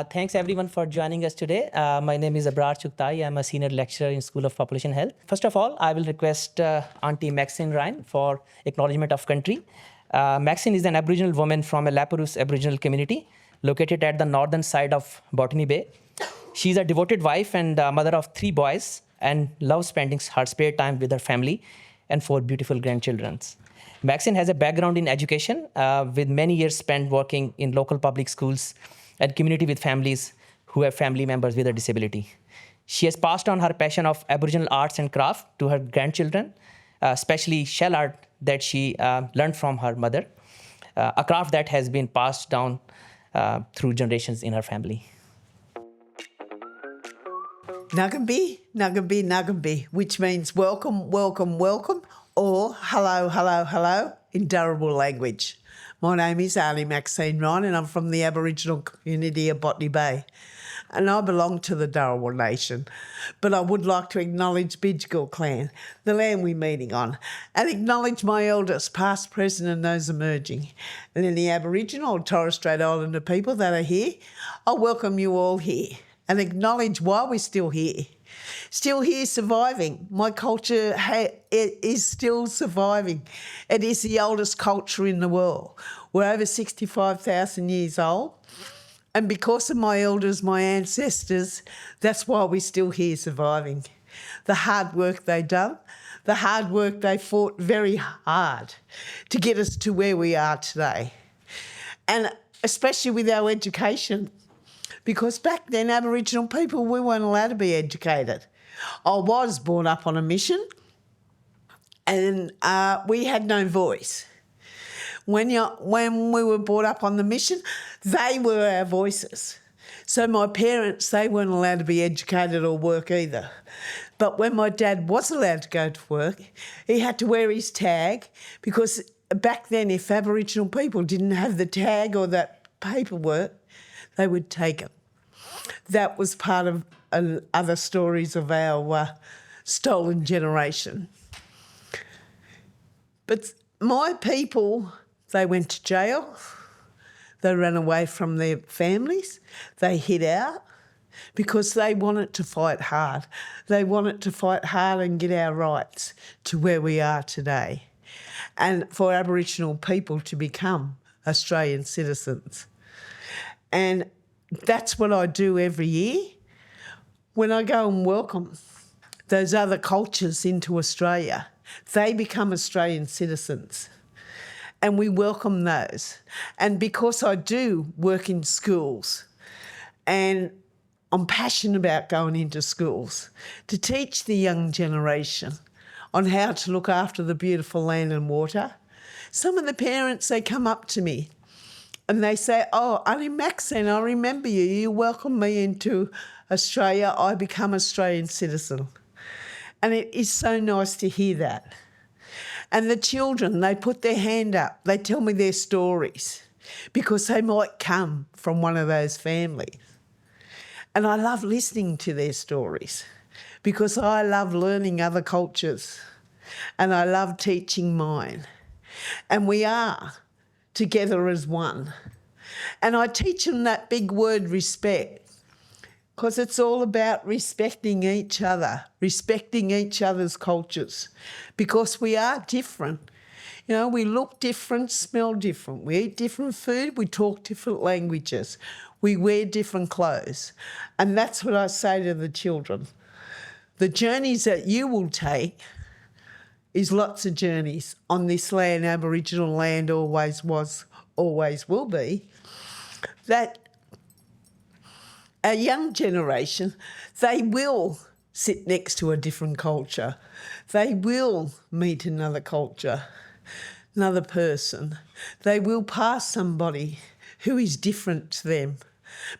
Thanks everyone for joining us today. My name is Abrar Chuktai. I'm a senior lecturer in School of Population Health. First of all, I will request Aunty Maxine Ryan for acknowledgement of country. Maxine is an Aboriginal woman from a Lapurus Aboriginal community located at the northern side of Botany Bay. She's a devoted wife and mother of 3 boys and loves spending her spare time with her family and 4 beautiful grandchildren. Maxine has a background in education with many years spent working in local public schools and community with families who have family members with a disability. She has passed on her passion of Aboriginal arts and craft to her grandchildren, especially shell art that she learned from her mother, a craft that has been passed down through generations in her family. Nuggambi, Nuggambi, Nuggambi, which means welcome, welcome, welcome, or hello, hello, hello in Darabul language. My name is Aunty Maxine Ryan and I'm from the Aboriginal community of Botany Bay. And I belong to the Darabul Nation. But I would like to acknowledge Bidjigal clan, the land we're meeting on, and acknowledge my elders, past, present and those emerging. And any Aboriginal or Torres Strait Islander people that are here, I welcome you all here and acknowledge why we're still here. Still here surviving. My culture it is still surviving. It is the oldest culture in the world. We're over 65,000 years old. And because of my elders, my ancestors, that's why we're still here surviving. The hard work they done, the hard work they fought very hard to get us to where we are today. And especially with our education, because back then Aboriginal people, we weren't allowed to be educated. I was brought up on a mission and we had no voice. When we were brought up on the mission, they were our voices. So my parents, they weren't allowed to be educated or work either. But when my dad was allowed to go to work, he had to wear his tag because back then if Aboriginal people didn't have the tag or that paperwork, they would take it. That was part of other stories of our stolen generation. But my people, they went to jail, they ran away from their families, they hid out because they wanted to fight hard. They wanted to fight hard and get our rights to where we are today and for Aboriginal people to become Australian citizens. And that's what I do every year when I go and welcome those other cultures into Australia. They become Australian citizens and we welcome those. And because I do work in schools and I'm passionate about going into schools to teach the young generation on how to look after the beautiful land and water, some of the parents, they come up to me and they say, oh, Aunty Maxine, I remember you. You welcomed me into Australia. I become Australian citizen. And it is so nice to hear that. And the children, they put their hand up. They tell me their stories because they might come from one of those families. And I love listening to their stories because I love learning other cultures and I love teaching mine. And we are together as one. And I teach them that big word respect because it's all about respecting each other, respecting each other's cultures because we are different. You know, we look different, smell different, we eat different food, we talk different languages, we wear different clothes. And that's what I say to the children. The journeys that you will take is lots of journeys on this land. Aboriginal land always was, always will be, that a young generation, they will sit next to a different culture. They will meet another culture, another person. They will pass somebody who is different to them.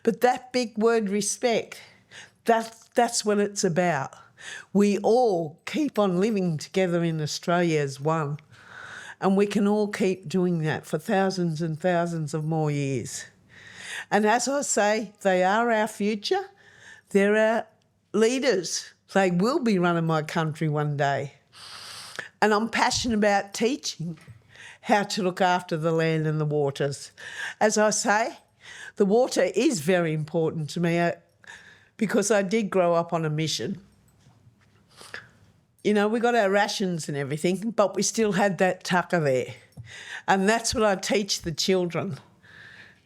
But that big word respect, that's what it's about. We all keep on living together in Australia as one, and we can all keep doing that for thousands and thousands of more years. And as I say, they are our future. They're our leaders. They will be running my country one day. And I'm passionate about teaching how to look after the land and the waters. As I say, The water is very important to me because I did grow up on a mission. You know, we got our rations and everything, but we still had that tucker there. And that's what I teach the children,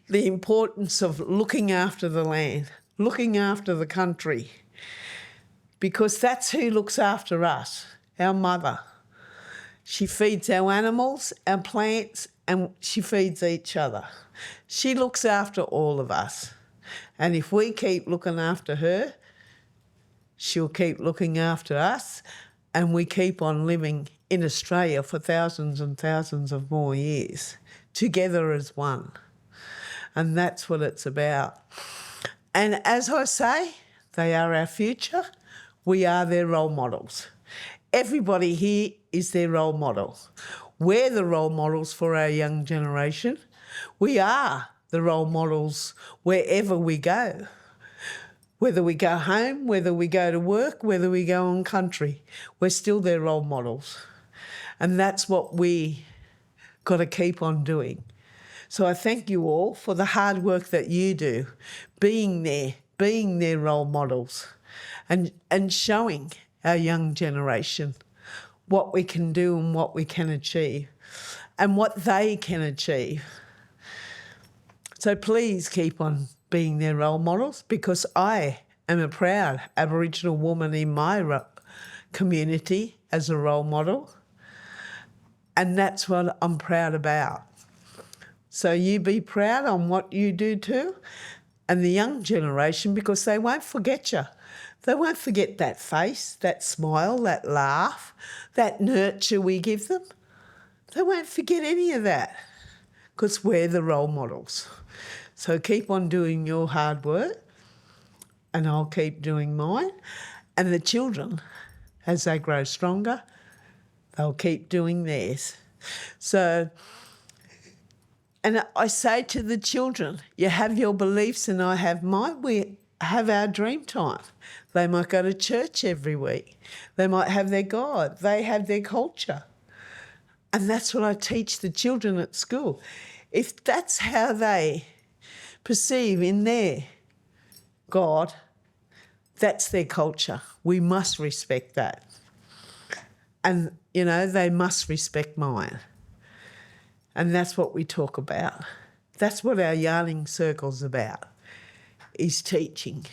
the importance of looking after the land, looking after the country, because that's who looks after us, our mother. She feeds our animals, our plants, and she feeds each other. She looks after all of us. And if we keep looking after her, she'll keep looking after us, and we keep on living in Australia for thousands and thousands of more years, together as one. And that's what it's about. And as I say, they are our future. We are their role models. Everybody here is their role model. We're the role models for our young generation. We are the role models wherever we go. Whether we go home, whether we go to work, whether we go on country, we're still their role models. And that's what we got to keep on doing. So I thank you all for the hard work that you do, being their role models and showing our young generation what we can do and what we can achieve and what they can achieve. So please keep on being their role models, because I am a proud Aboriginal woman in my community as a role model, and that's what I'm proud about. So you be proud on what you do too, and the young generation, because they won't forget you. They won't forget that face, that smile, that laugh, that nurture we give them. They won't forget any of that, because we're the role models. So keep on doing your hard work, and I'll keep doing mine. And the children, as they grow stronger, they'll keep doing theirs. So, and I say to the children, you have your beliefs and I have mine. We have our dream time. They might go to church every week. They might have their God. They have their culture. And that's what I teach the children at school. If that's how they perceive in their God, that's their culture. We must respect that. And, you know, they must respect mine. And that's what we talk about. That's what our yarning circle's about, is teaching.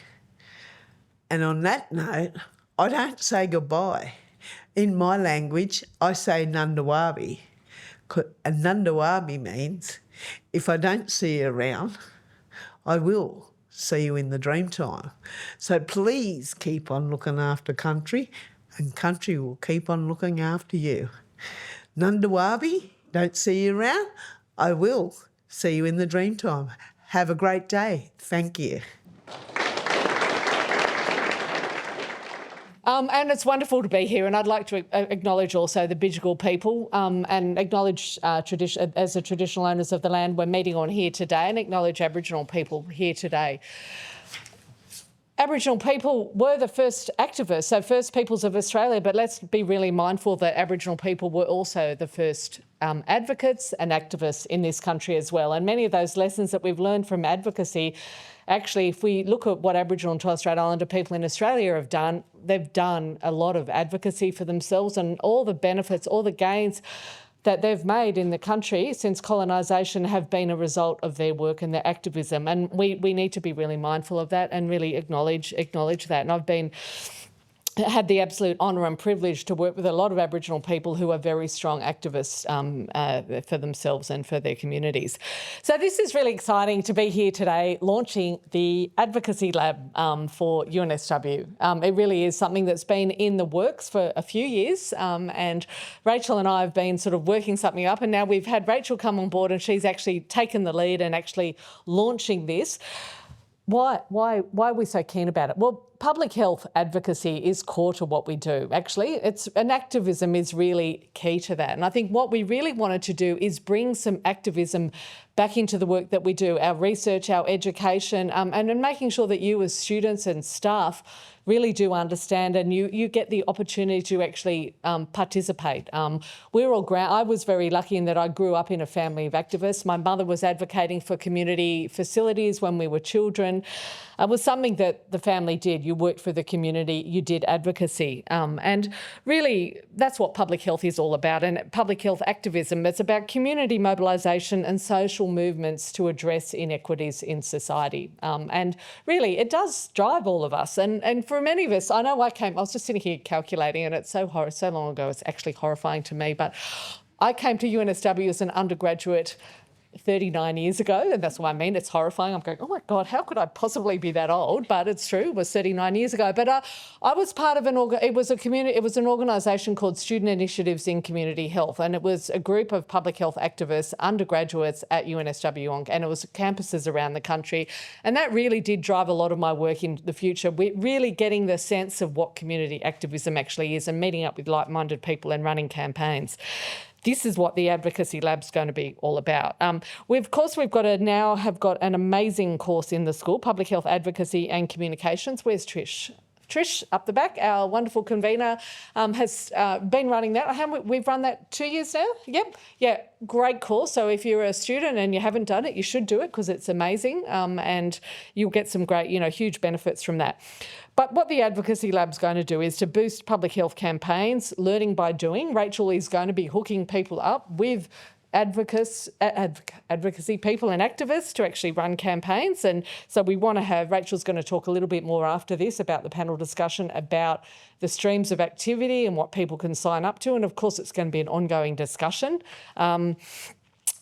And on that note, I don't say goodbye. In my language, I say Nandawabi. And Nandawabi means if I don't see you around, I will see you in the dream time. So please keep on looking after country, and country will keep on looking after you. Nandawabi, don't see you around, I will see you in the dream time. Have a great day. Thank you. And it's wonderful to be here, and I'd like to acknowledge also the Bidjigal people and acknowledge as the traditional owners of the land we're meeting on here today, and acknowledge Aboriginal people here today. Aboriginal people were the first activists, so first peoples of Australia, but let's be really mindful that Aboriginal people were also the first advocates and activists in this country as well. And many of those lessons that we've learned from advocacy, actually, if we look at what Aboriginal and Torres Strait Islander people in Australia have done, they've done a lot of advocacy for themselves, and all the benefits, all the gains that they've made in the country since colonisation have been a result of their work and their activism. And we need to be really mindful of that and really acknowledge that. And I've had the absolute honour and privilege to work with a lot of Aboriginal people who are very strong activists for themselves and for their communities. So this is really exciting to be here today launching the Advocacy Lab for UNSW. It really is something that's been in the works for a few years, and Rachel and I have been sort of working something up, and now we've had Rachel come on board and she's actually taken the lead and actually launching this. Why are we so keen about it? Well, public health advocacy is core to what we do. Actually, activism is really key to that. And I think what we really wanted to do is bring some activism back into the work that we do, our research, our education, and in making sure that you as students and staff really do understand and you get the opportunity to actually participate. I was very lucky in that I grew up in a family of activists. My mother was advocating for community facilities when we were children. It was something that the family did. You worked for the community, you did advocacy. And really, that's what public health is all about. And public health activism, it's about community mobilisation and social movements to address inequities in society. And really, it does drive all of us. And for many of us, I know I was just sitting here calculating, and it's so long ago, it's actually horrifying to me, but I came to UNSW as an undergraduate 39 years ago, and that's what I mean. It's horrifying. I'm going, oh my God, how could I possibly be that old? But it's true. It was 39 years ago. But I was part of it was an organisation called Student Initiatives in Community Health, and it was a group of public health activists, undergraduates at UNSW, and it was campuses around the country. And that really did drive a lot of my work in the future. We're really getting the sense of what community activism actually is and meeting up with like-minded people and running campaigns. This is what the Advocacy Lab's going to be all about. We've got an amazing course in the school, Public Health Advocacy and Communications. Where's Trish? Trish, up the back, our wonderful convener, has been running that. We've run that 2 years now? Yep. Yeah, great course. So if you're a student and you haven't done it, you should do it because it's amazing, and you'll get some great, huge benefits from that. But what the Advocacy Lab's going to do is to boost public health campaigns, learning by doing. Rachel is going to be hooking people up with advocacy people and activists to actually run campaigns. And so Rachel's going to talk a little bit more after this about the panel discussion about the streams of activity and what people can sign up to. And of course, it's going to be an ongoing discussion.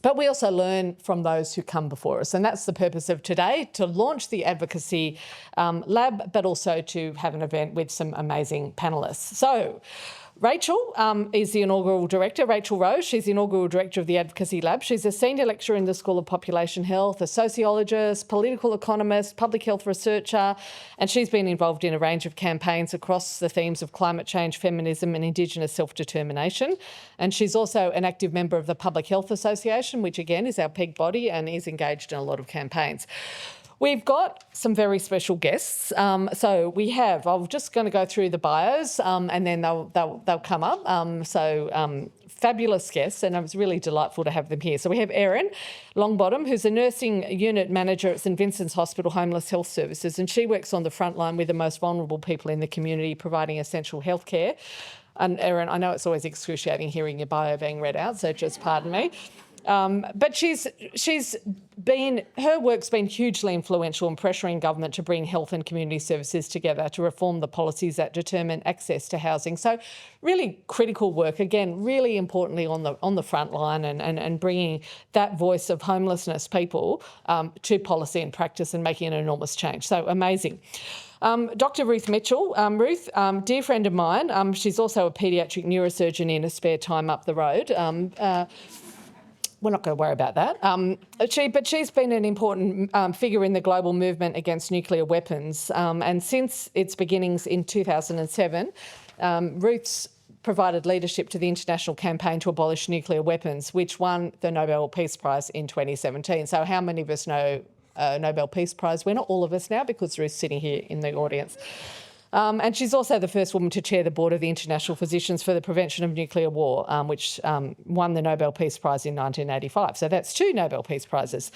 But we also learn from those who come before us. And that's the purpose of today, to launch the Advocacy Lab, but also to have an event with some amazing panellists. So Rachel is the inaugural director, Rachel Rowe. She's the inaugural director of the Advocacy Lab. She's a senior lecturer in the School of Population Health, a sociologist, political economist, public health researcher, and she's been involved in a range of campaigns across the themes of climate change, feminism and Indigenous self-determination. And she's also an active member of the Public Health Association, which again is our peak body and is engaged in a lot of campaigns. We've got some very special guests. I'm just going to go through the bios and then they'll come up. Fabulous guests, and it was really delightful to have them here. So we have Erin Longbottom, who's a nursing unit manager at St Vincent's Hospital Homeless Health Services, and she works on the front line with the most vulnerable people in the community, providing essential health care. And Erin, I know it's always excruciating hearing your bio being read out, so just pardon me. But her work's been hugely influential in pressuring government to bring health and community services together to reform the policies that determine access to housing. So really critical work, again, really importantly on the front line and bringing that voice of homelessness people to policy and practice and making an enormous change. So amazing. Dr. Ruth Mitchel. Ruth, dear friend of mine, she's also a paediatric neurosurgeon in a spare time up the road. We're not going to worry about that. But she's been an important figure in the global movement against nuclear weapons. And since its beginnings in 2007, Ruth's provided leadership to the international campaign to abolish nuclear weapons, which won the Nobel Peace Prize in 2017. So how many of us know Nobel Peace Prize winner? All of us now, because Ruth's sitting here in the audience. And she's also the first woman to chair the board of the International Physicians for the Prevention of Nuclear War, which won the Nobel Peace Prize in 1985. So that's 2 Nobel Peace Prizes.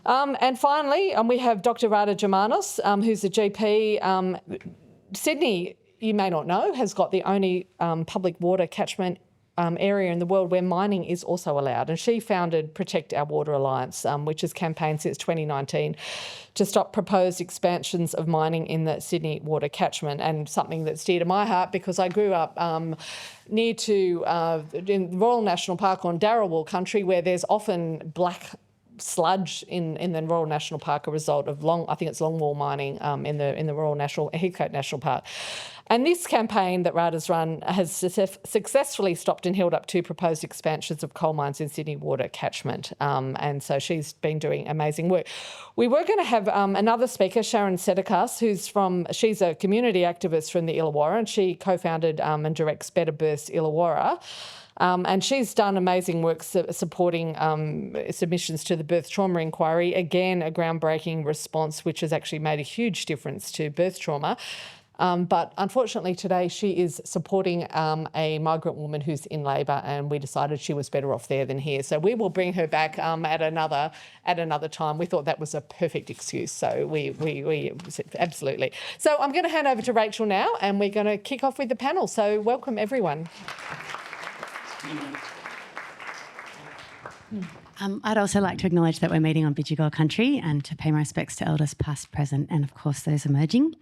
And finally, we have Dr. Rada Germanos, who's a GP. Sydney, you may not know, has got the only public water catchment area in the world where mining is also allowed. And she founded Protect Our Water Alliance, which has campaigned since 2019 to stop proposed expansions of mining in the Sydney water catchment, and something that's dear to my heart because I grew up near to in Royal National Park on Darawal country, where there's often black sludge in the Royal National Park, a result of longwall mining in the Royal Heathcote National Park. And this campaign that Rada's run has successfully stopped and held up 2 proposed expansions of coal mines in Sydney water catchment. And so she's been doing amazing work. We were going to have another speaker, Sharon Sedekas, she's a community activist from the Illawarra, and she co-founded and directs Better Births Illawarra. And she's done amazing work supporting submissions to the birth trauma inquiry. Again, a groundbreaking response which has actually made a huge difference to birth trauma. But unfortunately today she is supporting a migrant woman who's in labour, and we decided she was better off there than here. So we will bring her back at another time. We thought that was a perfect excuse. So we absolutely. So I'm going to hand over to Rachel now, and we're going to kick off with the panel. So welcome everyone. I'd also like to acknowledge that we're meeting on Bidjigal country and to pay my respects to elders past, present, and of course those emerging.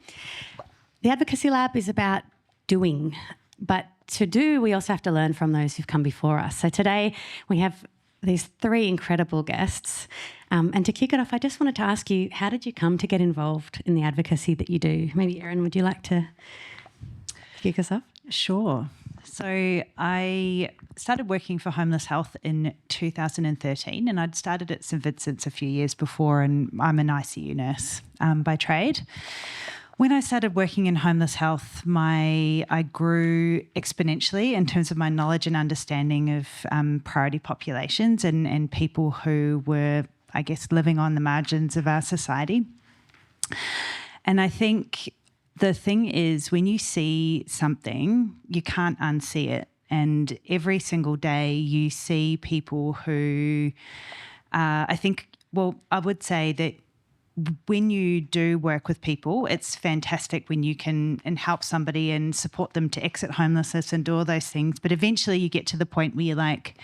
The Advocacy Lab is about doing, but to do, we also have to learn from those who've come before us. So today we have these 3 incredible guests. And to kick it off, I just wanted to ask you, how did you come to get involved in the advocacy that you do? Maybe, Erin, would you like to kick us off? Sure. So I started working for Homeless Health in 2013, and I'd started at St Vincent's a few years before, and I'm an ICU nurse by trade. When I started working in homeless health, I grew exponentially in terms of my knowledge and understanding of priority populations and people who were, I guess, living on the margins of our society. And I think the thing is, when you see something, you can't unsee it. And every single day you see people who I would say that when you do work with people, it's fantastic when you can and help somebody and support them to exit homelessness and do all those things. But eventually you get to the point where you're like,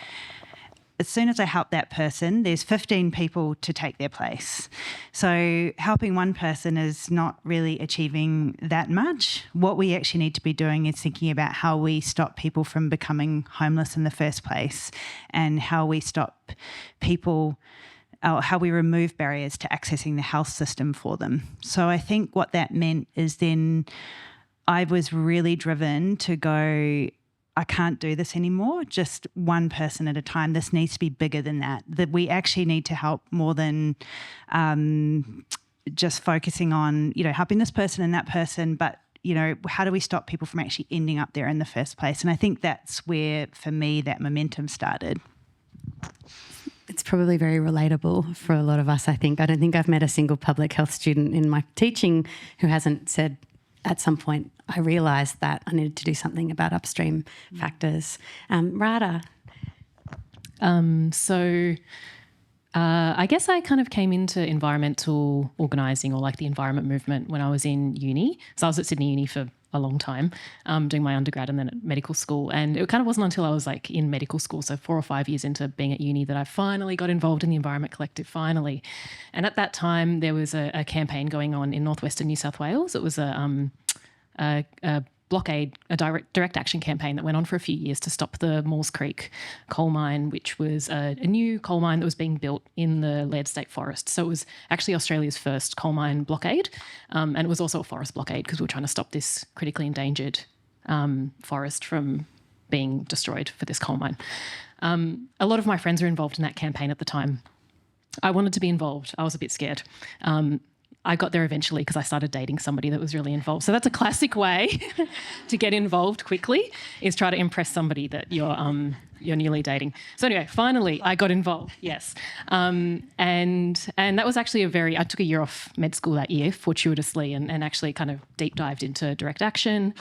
as soon as I help that person, there's 15 people to take their place. So helping one person is not really achieving that much. What we actually need to be doing is thinking about how we stop people from becoming homeless in the first place, and how we stop people, how we remove barriers to accessing the health system for them. So I think what that meant is then I was really driven to go, I can't do this anymore, just one person at a time. This needs to be bigger than that, that we actually need to help more than just focusing on, helping this person and that person, but, how do we stop people from actually ending up there in the first place? And I think that's where, for me, that momentum started. It's probably very relatable for a lot of us, I think. I don't think I've met a single public health student in my teaching who hasn't said at some point, I realised that I needed to do something about upstream factors. Rada? I guess I kind of came into environmental organising, or like the environment movement, when I was in uni. So I was at Sydney Uni for a long time, doing my undergrad and then at medical school. And it kind of wasn't until I was like in medical school, so 4 or 5 years into being at uni, that I finally got involved in the Environment Collective, finally. And at that time, there was a campaign going on in northwestern New South Wales. It was a blockade, a direct action campaign that went on for a few years to stop the Maules Creek coal mine, which was a new coal mine that was being built in the Laird State Forest. So it was actually Australia's first coal mine blockade, and it was also a forest blockade because we were trying to stop this critically endangered forest from being destroyed for this coal mine. A lot of my friends were involved in that campaign at the time. I wanted to be involved. I was a bit scared. I got there eventually because I started dating somebody that was really involved. So that's a classic way to get involved quickly, is try to impress somebody that you're newly dating. So anyway, finally I got involved, yes. And that was actually I took a year off med school that year, fortuitously, and actually kind of deep dived into direct action,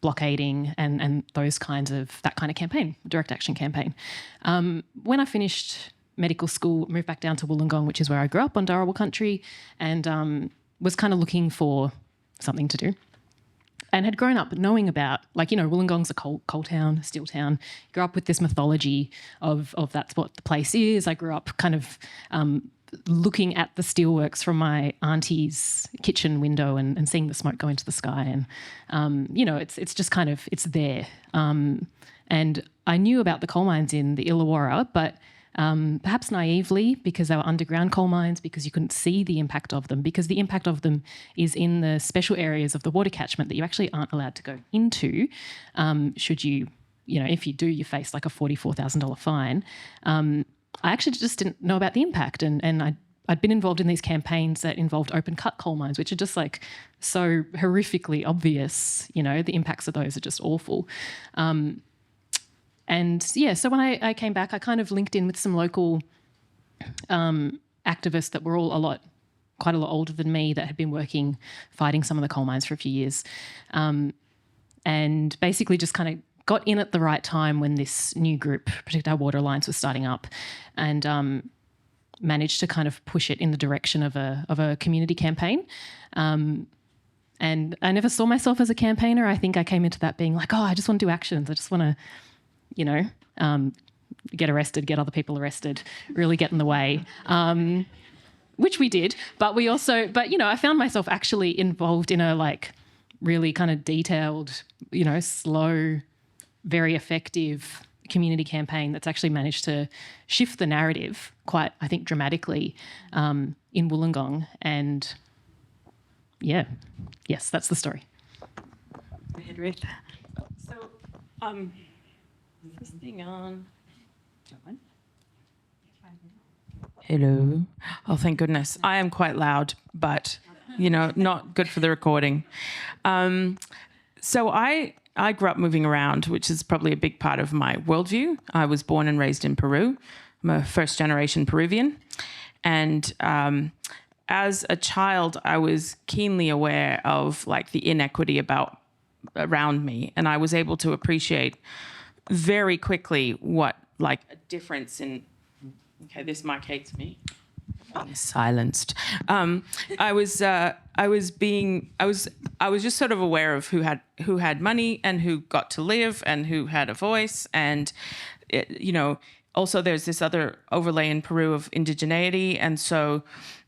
blockading and that kind of campaign, direct action campaign. When I finished medical school, moved back down to Wollongong, which is where I grew up on Dharawal country, and was kind of looking for something to do. And had grown up knowing about, Wollongong's a coal town, steel town. Grew up with this mythology of that's what the place is. I grew up kind of looking at the steelworks from my auntie's kitchen window and seeing the smoke go into the sky. And, it's just kind of, it's there. And I knew about the coal mines in the Illawarra, but perhaps naively, because they were underground coal mines, because you couldn't see the impact of them, because the impact of them is in the special areas of the water catchment that you actually aren't allowed to go into. Should you, if you do, you face like a $44,000 fine. I actually just didn't know about the impact, and I'd been involved in these campaigns that involved open cut coal mines, which are just like so horrifically obvious. The impacts of those are just awful. So when I came back, I kind of linked in with some local activists that were all quite a lot older than me, that had been fighting some of the coal mines for a few years, and basically just kind of got in at the right time when this new group, Protect Our Water Alliance, was starting up, and managed to kind of push it in the direction of a community campaign. And I never saw myself as a campaigner. I think I came into that being like, I just want to do actions. I just want to, get arrested, get other people arrested, really get in the way, which we did. But I found myself actually involved in a really kind of detailed, slow, very effective community campaign that's actually managed to shift the narrative quite, I think, dramatically in Wollongong. And yes, that's the story. Go ahead, Ruth. So, is this thing on? Hello. Oh, thank goodness. I am quite loud, but, not good for the recording. So I grew up moving around, which is probably a big part of my worldview. I was born and raised in Peru. I'm a first-generation Peruvian. And as a child, I was keenly aware of, the inequity around me. And I was able to appreciate very quickly what, a difference in... Okay, this mic hates me. Silenced. I was just sort of aware of who had money and who got to live and who had a voice, and also there's this other overlay in Peru of indigeneity, and so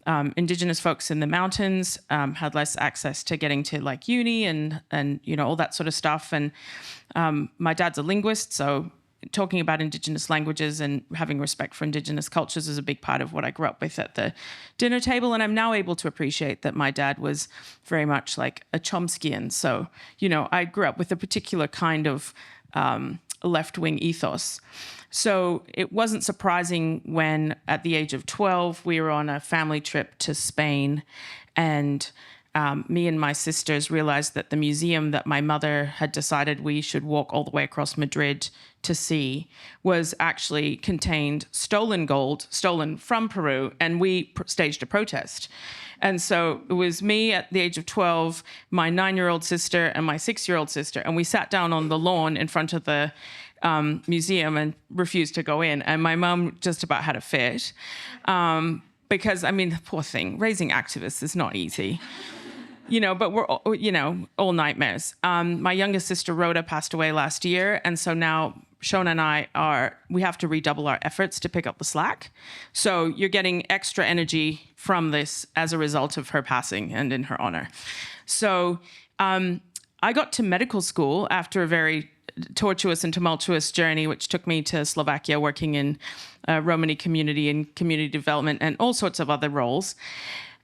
Indigenous folks in the mountains had less access to getting to uni and all that sort of stuff. And my dad's a linguist, so talking about Indigenous languages and having respect for Indigenous cultures is a big part of what I grew up with at the dinner table. And I'm now able to appreciate that my dad was very much like a Chomskyan. So, I grew up with a particular kind of left-wing ethos. So it wasn't surprising when at the age of 12, we were on a family trip to Spain, and me and my sisters realized that the museum that my mother had decided we should walk all the way across Madrid to see was actually contained stolen gold, stolen from Peru, and we staged a protest. And so it was me at the age of 12, my 9-year-old sister and my 6-year-old sister, and we sat down on the lawn in front of the museum and refused to go in. And my mum just about had a fit because, poor thing, raising activists is not easy. But we're, all nightmares. My youngest sister, Rada, passed away last year. And so now Shona and we have to redouble our efforts to pick up the slack. So you're getting extra energy from this as a result of her passing and in her honor. So I got to medical school after a very tortuous and tumultuous journey, which took me to Slovakia, working in Romani community and community development and all sorts of other roles.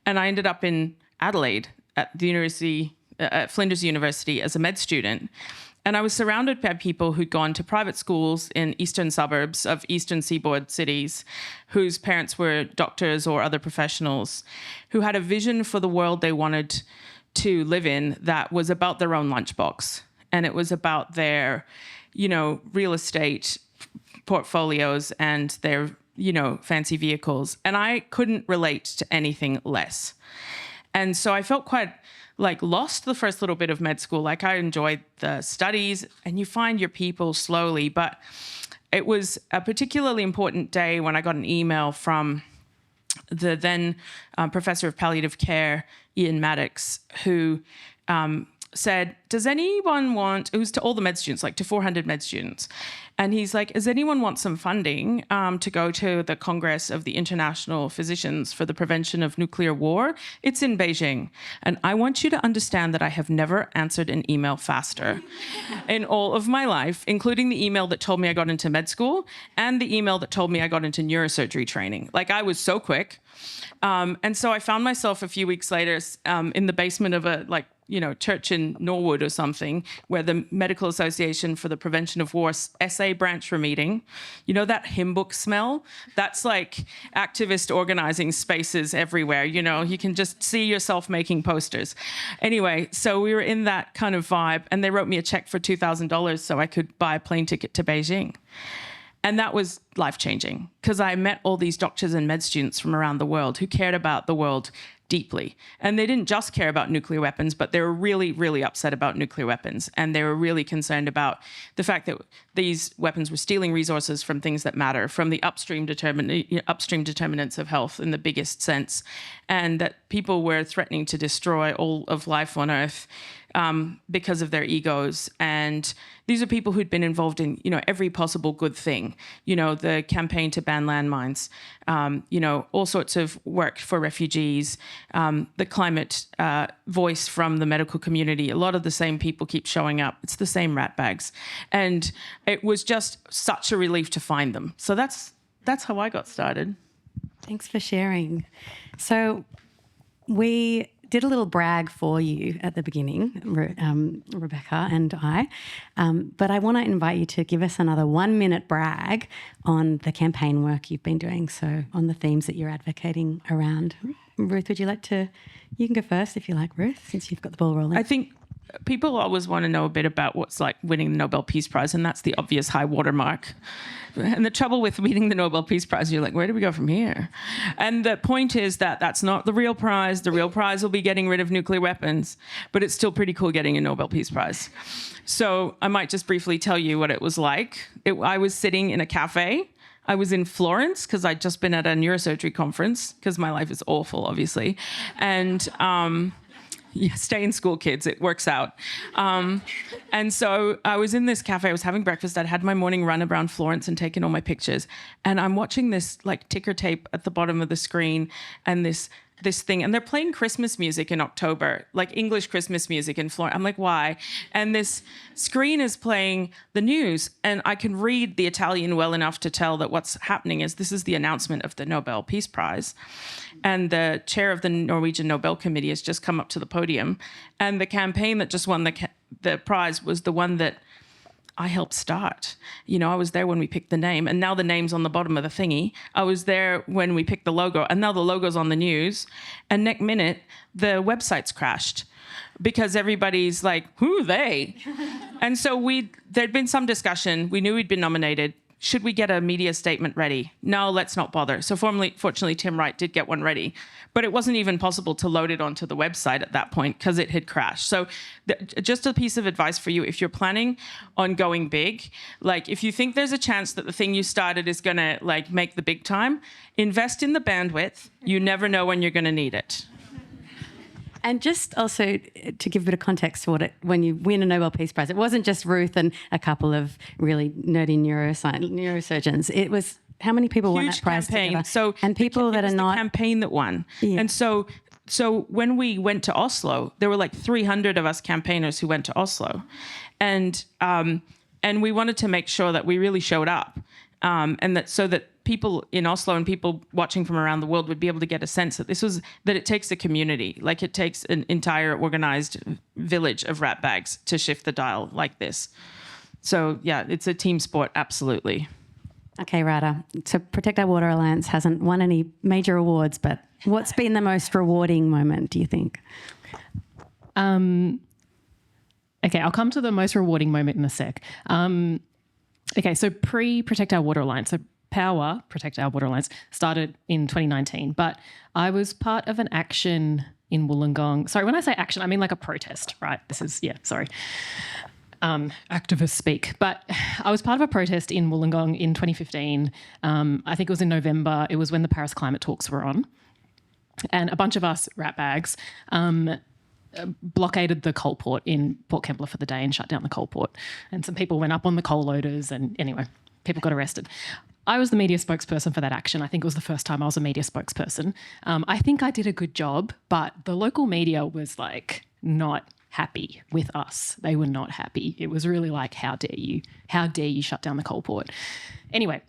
And I ended up in Adelaide at the university, at Flinders University, as a med student. And I was surrounded by people who'd gone to private schools in eastern suburbs of eastern seaboard cities, whose parents were doctors or other professionals, who had a vision for the world they wanted to live in that was about their own lunchbox. And it was about their, real estate portfolios and their, fancy vehicles. And I couldn't relate to anything less. And so I felt quite lost the first little bit of med school. I enjoyed the studies and you find your people slowly, but it was a particularly important day when I got an email from the then professor of palliative care, Ian Maddox, who said, does anyone want, it was to all the med students, to 400 med students, And he's like, does anyone want some funding to go to the Congress of the International Physicians for the Prevention of Nuclear War? It's in Beijing. And I want you to understand that I have never answered an email faster in all of my life, including the email that told me I got into med school and the email that told me I got into neurosurgery training. Like, I was so quick. And so I found myself a few weeks later in the basement of a church in Norwood or something, where the Medical Association for the Prevention of War SA branch were meeting. You know that hymn book smell? That's like activist organizing spaces everywhere. You can just see yourself making posters. Anyway, so we were in that kind of vibe, and they wrote me a check for $2,000 so I could buy a plane ticket to Beijing. And that was life-changing, because I met all these doctors and med students from around the world who cared about the world deeply. And they didn't just care about nuclear weapons, but they were really, really upset about nuclear weapons. And they were really concerned about the fact that these weapons were stealing resources from things that matter, from the upstream determinants of health in the biggest sense, and that people were threatening to destroy all of life on Earth because of their egos. And these are people who'd been involved in, every possible good thing, the campaign to ban landmines, all sorts of work for refugees, the climate voice from the medical community. A lot of the same people keep showing up. It's the same ratbags. And it was just such a relief to find them. So that's how I got started. Thanks for sharing. So we did a little brag for you at the beginning, Rebecca and I, but I want to invite you to give us another 1-minute brag on the campaign work you've been doing, so on the themes that you're advocating around. Ruth, would you like to? You can go first if you like, Ruth, since you've got the ball rolling. I think people always want to know a bit about what's like winning the Nobel Peace Prize, and that's the obvious high watermark. And the trouble with winning the Nobel Peace Prize, you're like, where do we go from here? And the point is that that's not the real prize. The real prize will be getting rid of nuclear weapons, but it's still pretty cool getting a Nobel Peace Prize. So I might just briefly tell you what it was like. I was sitting in a cafe. I was in Florence because I'd just been at a neurosurgery conference, because my life is awful, obviously. And yeah, stay in school, kids. It works out. And so I was in this cafe. I was having breakfast. I'd had my morning run around Florence and taken all my pictures. And I'm watching this like ticker tape at the bottom of the screen, and this thing. And they're playing Christmas music in October, like English Christmas music in Florence. I'm like, why? And this screen is playing the news. And I can read the Italian well enough to tell that what's happening is this is the announcement of the Nobel Peace Prize. And the chair of the Norwegian Nobel Committee has just come up to the podium. And the campaign that just won the prize was the one that I helped start. I was there when we picked the name, and now the name's on the bottom of the thingy. I was there when we picked the logo, and now the logo's on the news. And next minute, the website's crashed because everybody's like, who are they? And so there'd been some discussion. We knew we'd been nominated. Should we get a media statement ready? No, let's not bother. So fortunately, Tim Wright did get one ready. But it wasn't even possible to load it onto the website at that point because it had crashed. So just a piece of advice for you, if you're planning on going big, like if you think there's a chance that the thing you started is going to like make the big time, invest in the bandwidth. You never know when you're going to need it. And just also to give a bit of context to when you win a Nobel Peace Prize, it wasn't just Ruth and a couple of really nerdy neurosurgeons. It was how many people won that prize together? So and people that are not the campaign that won. Yeah. And so when we went to Oslo, there were like 300 of us campaigners who went to Oslo, and we wanted to make sure that we really showed up, and that people in Oslo and people watching from around the world would be able to get a sense that that it takes a community, like it takes an entire organized village of ratbags to shift the dial like this. So yeah, it's a team sport, absolutely. Okay, Rada. So Protect Our Water Alliance hasn't won any major awards, but what's been the most rewarding moment, do you think? Okay, I'll come to the most rewarding moment in a sec. Okay, so pre-Protect Our Water Alliance, so Power, Protect Our Water Alliance, started in 2019, but I was part of an action in Wollongong. Sorry, when I say action, I mean like a protest, right? Activist speak. But I was part of a protest in Wollongong in 2015. I think it was in November. It was when the Paris climate talks were on. And a bunch of us ratbags blockaded the coal port in Port Kembla for the day and shut down the coal port. And some people went up on the coal loaders and anyway, people got arrested. I was the media spokesperson for that action. I think it was the first time I was a media spokesperson. I think I did a good job, but the local media was like not happy with us. They were not happy. It was really like, how dare you? How dare you shut down the coal port? Anyway,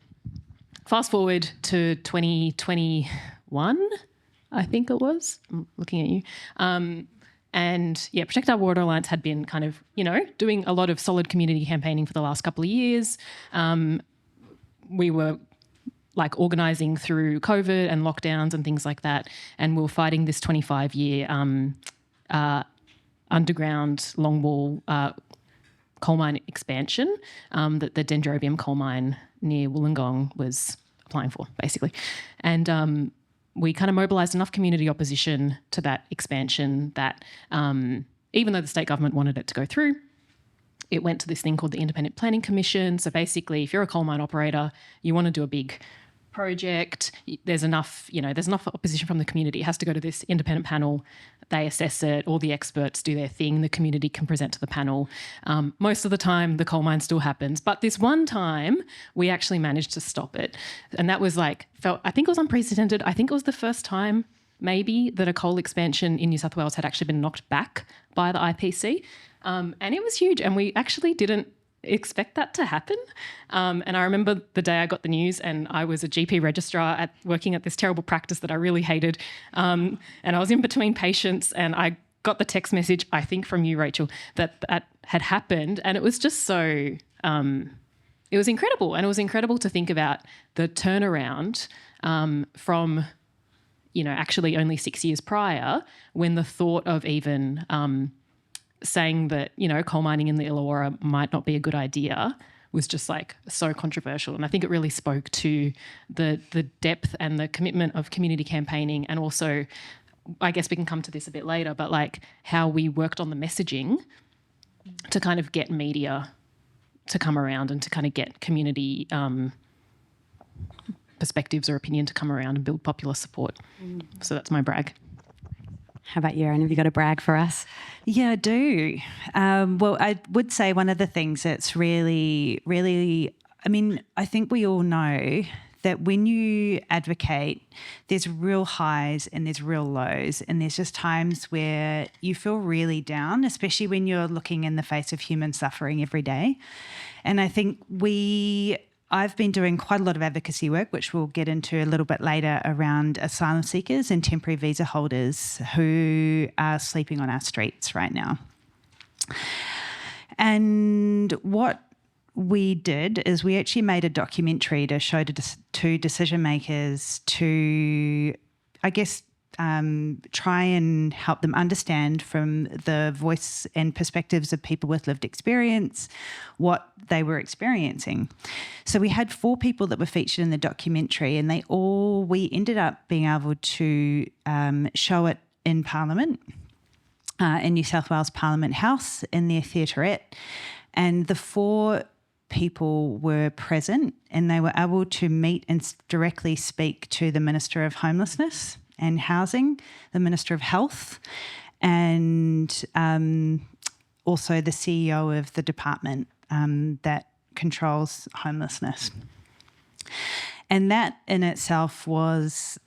fast forward to 2021, I think it was. I'm looking at you. And yeah, Protect Our Water Alliance had been kind of, doing a lot of solid community campaigning for the last couple of years. We were like organising through COVID and lockdowns and things like that. And we were fighting this 25-year underground longwall coal mine expansion that the Dendrobium coal mine near Wollongong was applying for, basically. And we kind of mobilised enough community opposition to that expansion that even though the state government wanted it to go through, it went to this thing called the Independent Planning Commission. So basically, if you're a coal mine operator, you want to do a big project, there's enough opposition from the community. It has to go to this independent panel. They assess it. All the experts do their thing. The community can present to the panel. Most of the time, the coal mine still happens. But this one time, we actually managed to stop it. And that was I think it was unprecedented. I think it was the first time maybe that a coal expansion in New South Wales had actually been knocked back by the IPC. And it was huge. And we actually didn't expect that to happen. And I remember the day I got the news, and I was a GP registrar working at this terrible practice that I really hated. And I was in between patients, and I got the text message, I think from you, Rachel, that had happened. And it was just so, it was incredible. And it was incredible to think about the turnaround from, actually only 6 years prior, when the thought of even saying that, coal mining in the Illawarra might not be a good idea was just so controversial. And I think it really spoke to the depth and the commitment of community campaigning, and also, I guess we can come to this a bit later, but how we worked on the messaging to kind of get media to come around and to kind of get community perspectives or opinion to come around and build popular support. So that's my brag. How about you, Erin? Have you got a brag for us? Yeah, I do. Well, I would say one of the things that's really, really, I think we all know that when you advocate, there's real highs and there's real lows, and there's just times where you feel really down, especially when you're looking in the face of human suffering every day. And I think I've been doing quite a lot of advocacy work, which we'll get into a little bit later, around asylum seekers and temporary visa holders who are sleeping on our streets right now. And what we did is we actually made a documentary to show to decision makers to, I guess, try and help them understand from the voice and perspectives of people with lived experience what they were experiencing. So we had 4 people that were featured in the documentary, and we ended up being able to show it in Parliament, in New South Wales Parliament House, in their theaterette. And the 4 people were present, and they were able to meet and directly speak to the Minister of Homelessness and Housing, the Minister of Health, and also the CEO of the department that controls homelessness. And that in itself was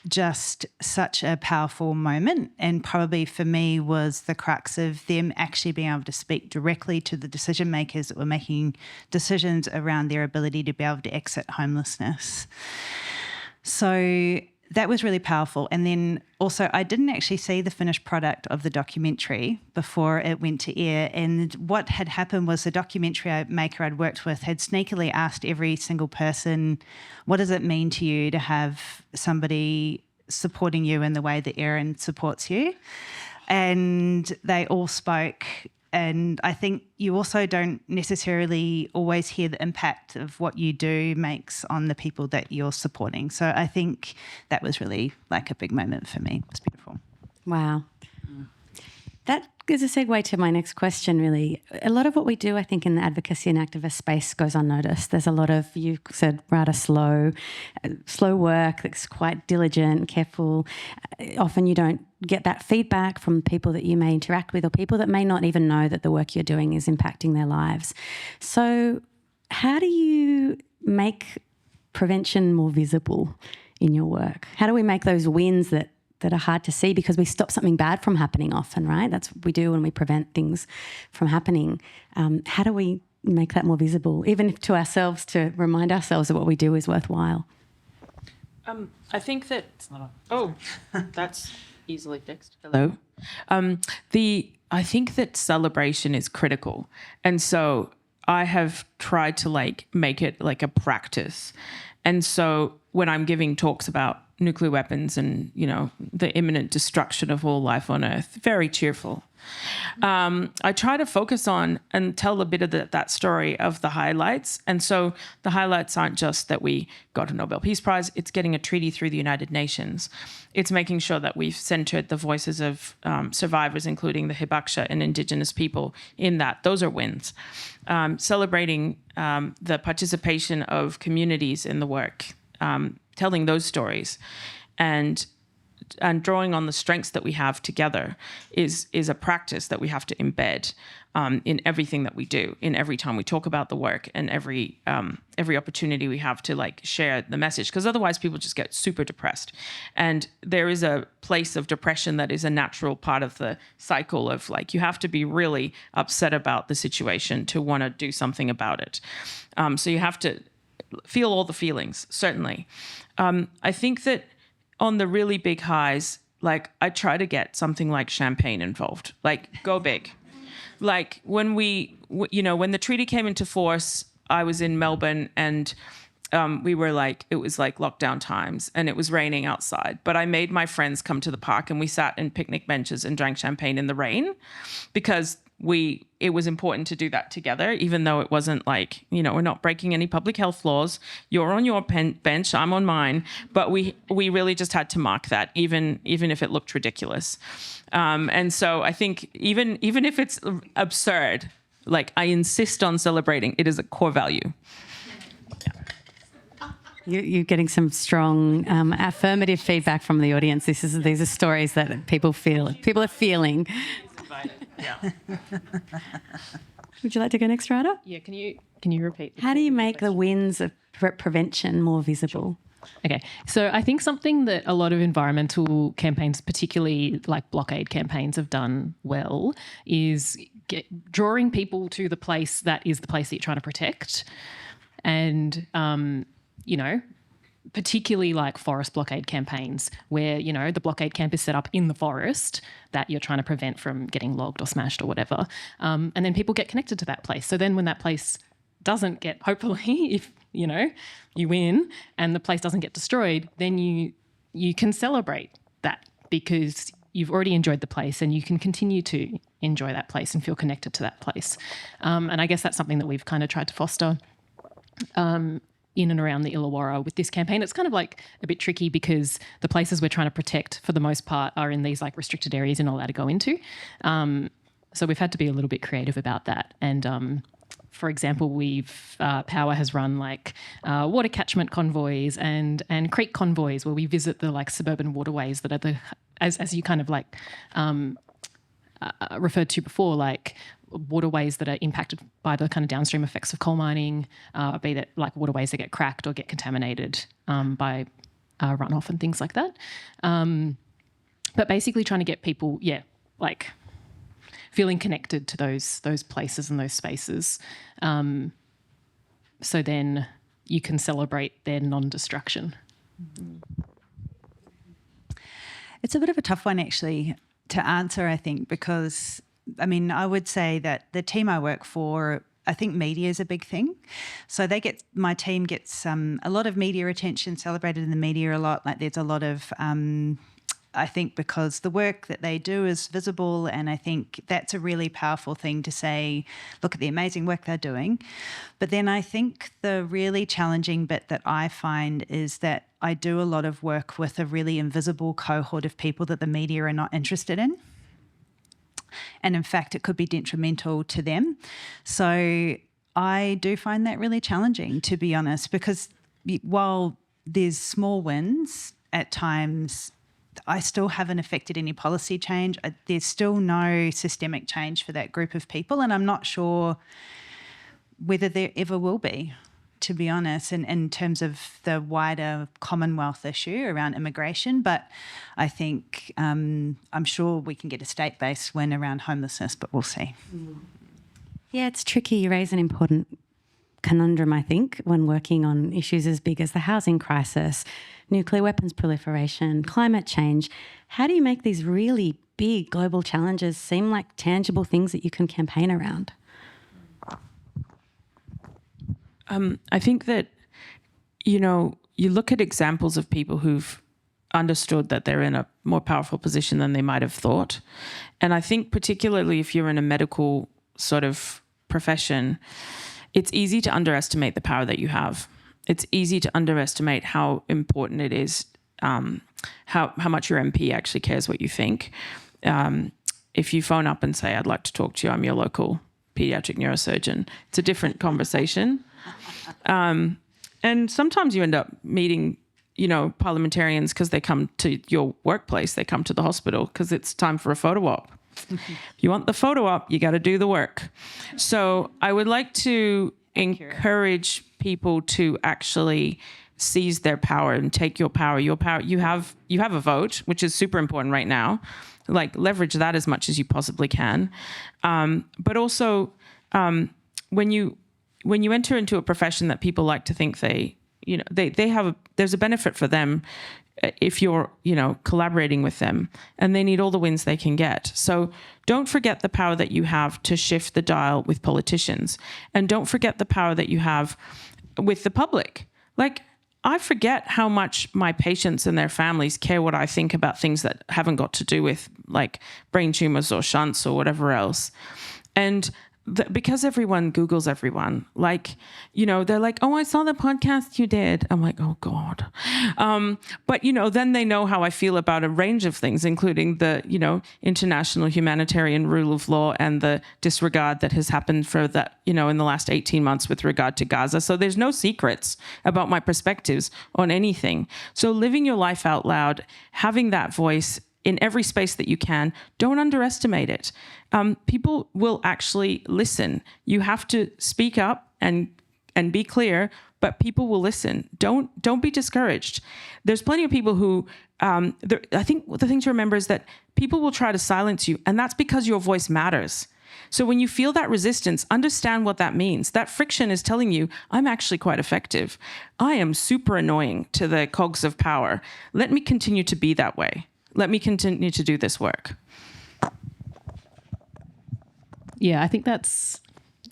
just such a powerful moment, and probably for me was the crux of them actually being able to speak directly to the decision makers that were making decisions around their ability to be able to exit homelessness. So that was really powerful. And then also, I didn't actually see the finished product of the documentary before it went to air. And what had happened was the documentary maker I'd worked with had sneakily asked every single person, what does it mean to you to have somebody supporting you in the way that Erin supports you? And they all spoke. And I think you also don't necessarily always hear the impact of what you do makes on the people that you're supporting. So I think that was really a big moment for me. It's beautiful. Wow. That is a segue to my next question, really. A lot of what we do, I think, in the advocacy and activist space goes unnoticed. There's a lot of, you said, rather slow work that's quite diligent, careful. Often you don't get that feedback from people that you may interact with or people that may not even know that the work you're doing is impacting their lives. So how do you make prevention more visible in your work? How do we make those wins that are hard to see, because we stop something bad from happening often, right? That's what we do when we prevent things from happening. How do we make that more visible, even to ourselves, to remind ourselves that what we do is worthwhile? I think that... that's easily fixed. Hello. I think that celebration is critical. And so I have tried to make it like a practice. And so when I'm giving talks about nuclear weapons and, the imminent destruction of all life on Earth, very cheerful. I try to focus on and tell a bit of that story of the highlights. And so the highlights aren't just that we got a Nobel Peace Prize, it's getting a treaty through the United Nations. It's making sure that we've centered the voices of survivors, including the Hibaksha and Indigenous people in that. Those are wins. Celebrating the participation of communities in the work, telling those stories and drawing on the strengths that we have together is a practice that we have to embed in everything that we do, in every time we talk about the work and every opportunity we have to share the message, because otherwise people just get super depressed. And there is a place of depression that is a natural part of the cycle of you have to be really upset about the situation to want to do something about it. So you have to feel all the feelings, certainly. I think that on the really big highs, I try to get something like champagne involved, go big. When when the treaty came into force, I was in Melbourne and we were it was lockdown times and it was raining outside, but I made my friends come to the park and we sat in picnic benches and drank champagne in the rain, because it was important to do that together, even though it wasn't we're not breaking any public health laws. You're on your bench, I'm on mine, but we really just had to mark that, even if it looked ridiculous. And so I think even if it's absurd, I insist on celebrating. It is a core value. You're getting some strong affirmative feedback from the audience. These are stories that people are feeling. Yeah. Would you like to go next, Rada? Yeah, can you repeat? How do you make the wins of prevention more visible? Okay, so I think something that a lot of environmental campaigns, particularly blockade campaigns, have done well is drawing people to the place that is the place that you're trying to protect. And, particularly forest blockade campaigns where, the blockade camp is set up in the forest that you're trying to prevent from getting logged or smashed or whatever. And then people get connected to that place. So then when that place doesn't get, hopefully, if, you win and the place doesn't get destroyed, then you can celebrate that because you've already enjoyed the place and you can continue to enjoy that place and feel connected to that place. And I guess that's something that we've kind of tried to foster in and around the Illawarra with this campaign. It's kind of a bit tricky because the places we're trying to protect for the most part are in these restricted areas you're not allowed to go into. So we've had to be a little bit creative about that. And for example, Power has run water catchment convoys and creek convoys where we visit the suburban waterways that are as you kind of referred to before, waterways that are impacted by the kind of downstream effects of coal mining, be that waterways that get cracked or get contaminated by runoff and things like that. But basically trying to get people, feeling connected to those places and those spaces. So then you can celebrate their non-destruction. It's a bit of a tough one actually to answer, I think, because I would say that the team I work for, I think media is a big thing. So my team gets a lot of media attention, celebrated in the media a lot. There's a lot of, I think, because the work that they do is visible, and I think that's a really powerful thing to say, look at the amazing work they're doing. But then I think the really challenging bit that I find is that I do a lot of work with a really invisible cohort of people that the media are not interested in. and in fact it could be detrimental to them. So I do find that really challenging, to be honest, because while there's small wins at times, I still haven't affected any policy change. There's still no systemic change for that group of people, and I'm not sure whether there ever will be, to be honest, in terms of the wider Commonwealth issue around immigration. But I think I'm sure we can get a state-based win around homelessness, but we'll see. Yeah, it's tricky. You raise an important conundrum, I think, when working on issues as big as the housing crisis, nuclear weapons proliferation, climate change. How do you make these really big global challenges seem like tangible things that you can campaign around? I think that, you look at examples of people who've understood that they're in a more powerful position than they might have thought. And I think particularly if you're in a medical sort of profession, it's easy to underestimate the power that you have. It's easy to underestimate how important it is, how much your MP actually cares what you think. If you phone up and say, I'd like to talk to you, I'm your local pediatric neurosurgeon, it's a different conversation. And sometimes you end up meeting, parliamentarians because they come to your workplace, they come to the hospital because it's time for a photo op. If you want the photo op, you got to do the work. So I would like to encourage people to actually seize their power and take your power. Your power, you have a vote, which is super important right now. Like, leverage that as much as you possibly can. But also, when you enter into a profession that people like to think there's a benefit for them if you're, collaborating with them, and they need all the wins they can get. So don't forget the power that you have to shift the dial with politicians, and don't forget the power that you have with the public. Like, I forget how much my patients and their families care what I think about things that haven't got to do with like brain tumors or shunts or whatever else. And because everyone Googles everyone, they're like, oh, I saw the podcast you did. I'm like, oh God. But then they know how I feel about a range of things, including the, international humanitarian rule of law and the disregard that has happened for that, in the last 18 months with regard to Gaza. So there's no secrets about my perspectives on anything. So living your life out loud, having that voice in every space that you can, don't underestimate it. People will actually listen. You have to speak up and be clear, but people will listen. Don't be discouraged. There's plenty of people who, I think the thing to remember is that people will try to silence you, and that's because your voice matters. So when you feel that resistance, understand what that means. That friction is telling you, I'm actually quite effective. I am super annoying to the cogs of power. Let me continue to be that way. Let me continue to do this work. Yeah, I think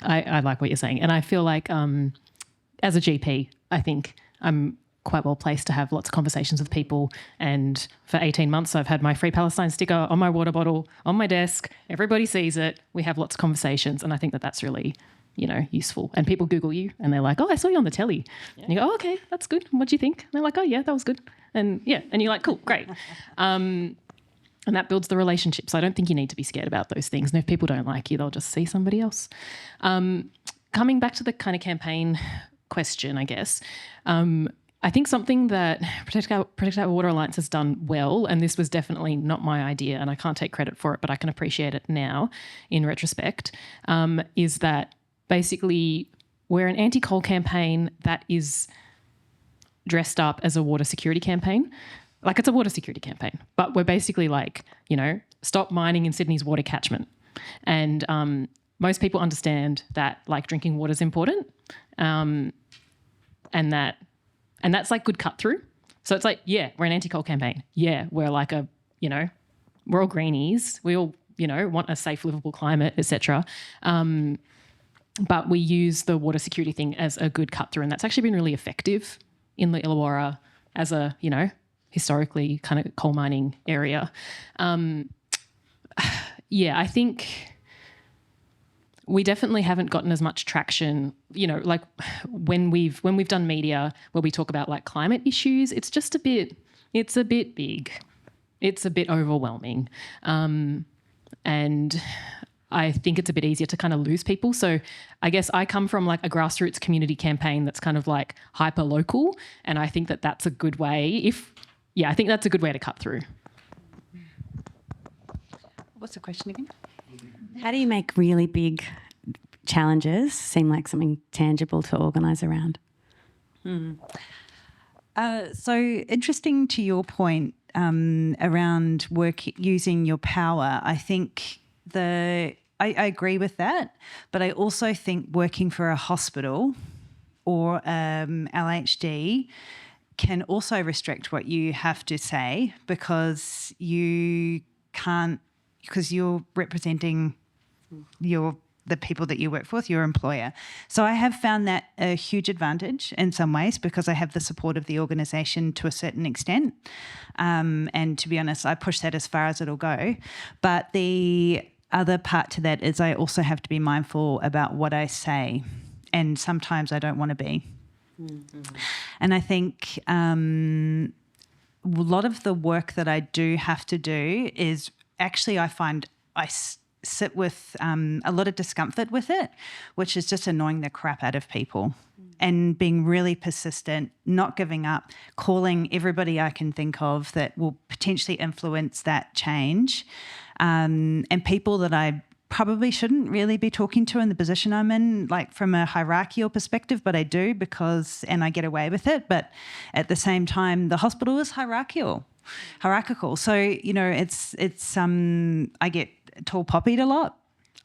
I like what you're saying. And I feel like as a GP, I think I'm quite well placed to have lots of conversations with people. And for 18 months, I've had my Free Palestine sticker on my water bottle, on my desk. Everybody sees it. We have lots of conversations. And I think that that's really, useful. And people Google you and they're like, oh, I saw you on the telly. Yeah. And you go, oh, okay, that's good. What do you think? And they're like, oh, yeah, that was good. And yeah, and you're like, cool, great. And that builds the relationship. So I don't think you need to be scared about those things. And if people don't like you, they'll just see somebody else. Coming back to the kind of campaign question, I guess, I think something that Protect Our Water Alliance has done well, and this was definitely not my idea and I can't take credit for it, but I can appreciate it now in retrospect, is that basically we're an anti-coal campaign that is dressed up as a water security campaign. Like, it's a water security campaign, but we're basically like, stop mining in Sydney's water catchment. And most people understand that like drinking water is important, and that's like good cut through. So it's like, yeah, we're an anti-coal campaign. Yeah, we're like we're all greenies. We all, want a safe, livable climate, etc. But we use the water security thing as a good cut through, and that's actually been really effective in the Illawarra as a, historically kind of coal mining area. Yeah, I think we definitely haven't gotten as much traction, like when we've done media where we talk about like climate issues, it's a bit big. It's a bit overwhelming. and I think it's a bit easier to kind of lose people. So I guess I come from like a grassroots community campaign that's kind of like hyper local, and I think that that's a good way. I think that's a good way to cut through. What's the question again? How do you make really big challenges seem like something tangible to organise around? So interesting to your point around using your power. I think I agree with that, but I also think working for a hospital or LHD can also restrict what you have to say, because you can't, because you're representing the people that you work for, your employer. So I have found that a huge advantage in some ways, because I have the support of the organisation to a certain extent. And to be honest, I push that as far as it'll go. But the other part to that is I also have to be mindful about what I say. And sometimes I don't want to be. Mm-hmm. And I think a lot of the work that I do have to do is actually, I find I sit with a lot of discomfort with it, which is just annoying the crap out of people and being really persistent, not giving up, calling everybody I can think of that will potentially influence that change, and people that I probably shouldn't really be talking to in the position I'm in, like from a hierarchical perspective, but I do and I get away with it. But at the same time, the hospital is hierarchical. So, it's I get tall poppied a lot.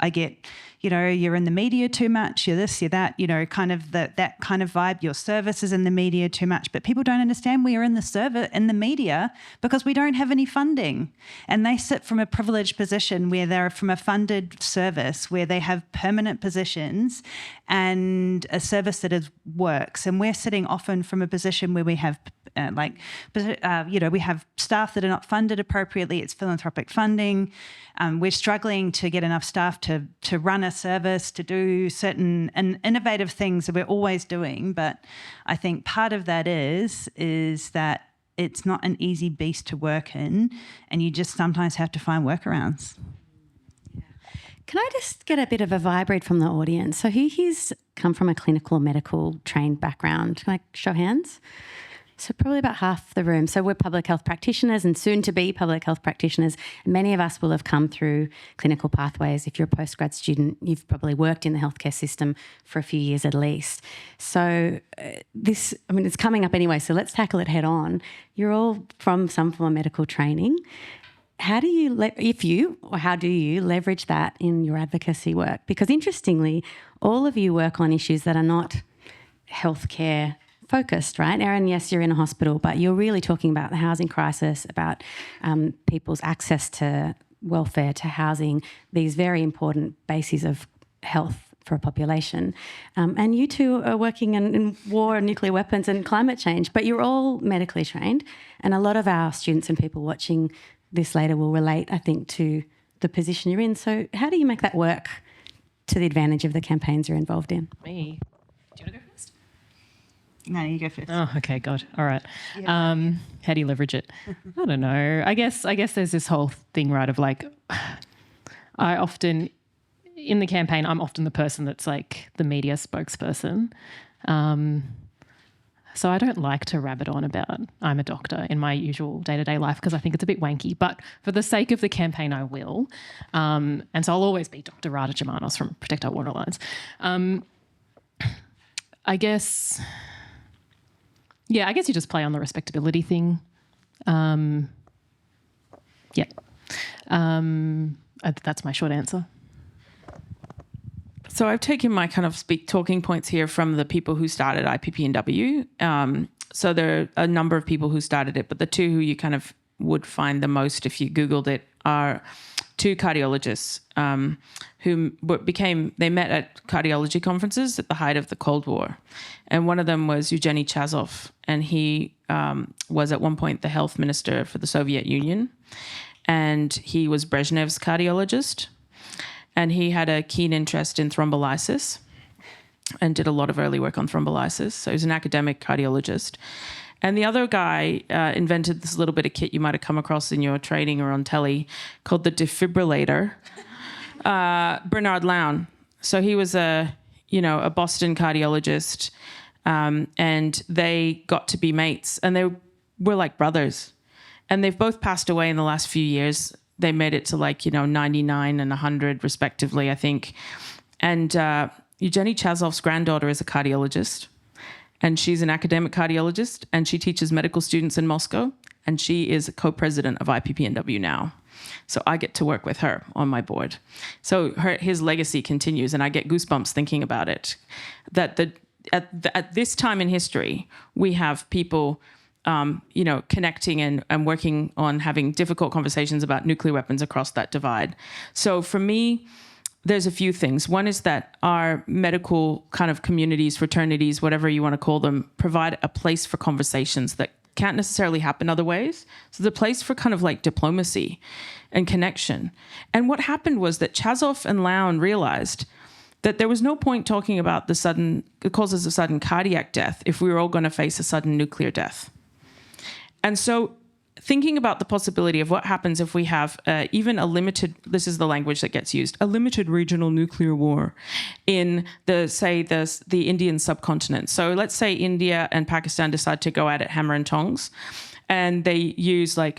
I get, you're in the media too much, you're this, you're that, kind of that kind of vibe. Your service is in the media too much, but people don't understand we are in the media because we don't have any funding. And they sit from a privileged position where they're from a funded service where they have permanent positions and a service that works. And we're sitting often from a position where we have we have staff that are not funded appropriately. It's philanthropic funding. We're struggling to get enough staff to run a service, to do certain and innovative things that we're always doing. But I think part of that is that it's not an easy beast to work in, and you just sometimes have to find workarounds. Can I just get a bit of a vibe from the audience? So who here's come from a clinical or medical trained background? Can I show hands? So probably about half the room. So we're public health practitioners and soon to be public health practitioners. Many of us will have come through clinical pathways. If you're a postgrad student, you've probably worked in the healthcare system for a few years at least. So it's coming up anyway, so let's tackle it head on. You're all from some form of medical training. How do you leverage that in your advocacy work? Because interestingly, all of you work on issues that are not healthcare focused, right? Erin, yes, you're in a hospital, but you're really talking about the housing crisis, about people's access to welfare, to housing, these very important bases of health for a population. And you two are working in war and nuclear weapons and climate change, but you're all medically trained. And a lot of our students and people watching this later will relate, I think, to the position you're in. So how do you make that work to the advantage of the campaigns you're involved in? Me. Do you want to go first? No, you go first. Oh, okay, God. All right. Yeah. How do you leverage it? I don't know. I guess there's this whole thing, right, of like, I often, in the campaign, I'm often the person that's like the media spokesperson. So I don't like to rabbit on about I'm a doctor in my usual day-to-day life because I think it's a bit wanky. But for the sake of the campaign, I will. And so I'll always be Dr. Rada Germanos from Protect Our Water Lines. I guess you just play on the respectability thing. That's my short answer. So I've taken my kind of talking points here from the people who started IPPNW. So there are a number of people who started it, but the two who you kind of would find the most if you Googled it are two cardiologists who they met at cardiology conferences at the height of the Cold War. And one of them was Eugeny Chazov, and he was at one point the health minister for the Soviet Union. And he was Brezhnev's cardiologist. And he had a keen interest in thrombolysis and did a lot of early work on thrombolysis. So he was an academic cardiologist. And the other guy invented this little bit of kit you might have come across in your training or on telly called the defibrillator, Bernard Lown. So he was a Boston cardiologist, and they got to be mates, and they were like brothers. And they've both passed away in the last few years. They made it to 99 and 100 respectively, I think. And Eugenie Chazov's granddaughter is a cardiologist, and she's an academic cardiologist, and she teaches medical students in Moscow, and she is a co-president of IPPNW now. So I get to work with her on my board. So his legacy continues, and I get goosebumps thinking about it. That at this time in history, we have people connecting and working on having difficult conversations about nuclear weapons across that divide. So for me, there's a few things. One is that our medical kind of communities, fraternities, whatever you want to call them, provide a place for conversations that can't necessarily happen other ways. So the place for kind of diplomacy and connection. And what happened was that Chazov and Lown realized that there was no point talking about the causes of sudden cardiac death if we were all going to face a sudden nuclear death. And so thinking about the possibility of what happens if we have even a limited, this is the language that gets used, a limited regional nuclear war in the Indian subcontinent. So let's say India and Pakistan decide to go at it hammer and tongs, and they use a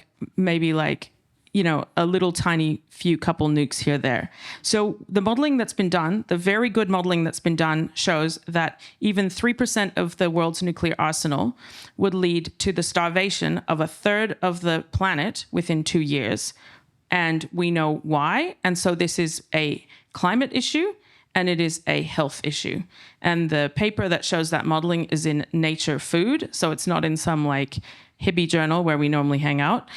little tiny few couple nukes here there. So the modeling that's been done, the very good modeling that's been done, shows that even 3% of the world's nuclear arsenal would lead to the starvation of a third of the planet within 2 years. And we know why. And so this is a climate issue, and it is a health issue. And the paper that shows that modeling is in Nature Food. So it's not in some hippie journal where we normally hang out.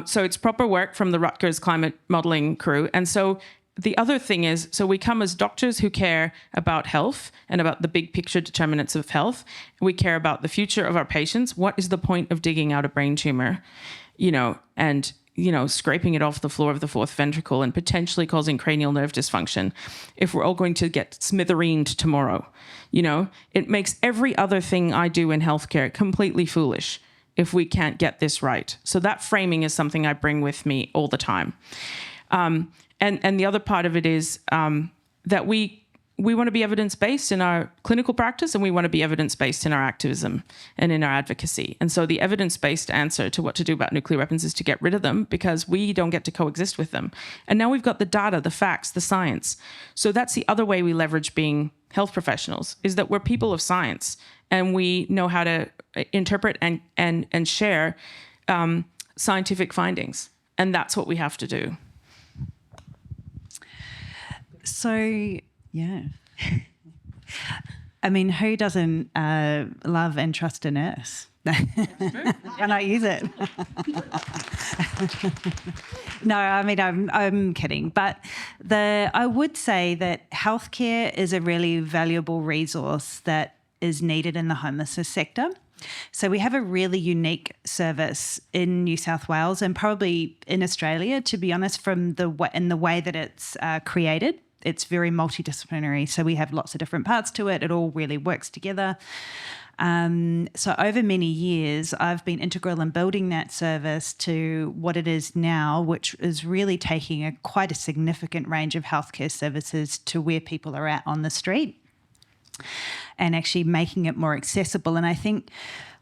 So it's proper work from the Rutgers climate modeling crew. And so the other thing is, so we come as doctors who care about health and about the big picture determinants of health. We care about the future of our patients. What is the point of digging out a brain tumor, and scraping it off the floor of the fourth ventricle and potentially causing cranial nerve dysfunction if we're all going to get smithereened tomorrow? It makes every other thing I do in healthcare completely foolish if we can't get this right. So that framing is something I bring with me all the time. And the other part of it is that we want to be evidence-based in our clinical practice, and we want to be evidence-based in our activism and in our advocacy. And so the evidence-based answer to what to do about nuclear weapons is to get rid of them, because we don't get to coexist with them. And now we've got the data, the facts, the science. So that's the other way we leverage being health professionals, is that we're people of science, and we know how to interpret and share scientific findings. And that's what we have to do. So, yeah. I mean, who doesn't love and trust a nurse? And I use it. No, I mean, I'm kidding. But I would say that healthcare is a really valuable resource that is needed in the homelessness sector. So we have a really unique service in New South Wales, and probably in Australia, to be honest, in the way that it's created. It's very multidisciplinary. So we have lots of different parts to it. It all really works together. So over many years, I've been integral in building that service to what it is now, which is really taking quite a significant range of healthcare services to where people are at on the street, and actually making it more accessible. And I think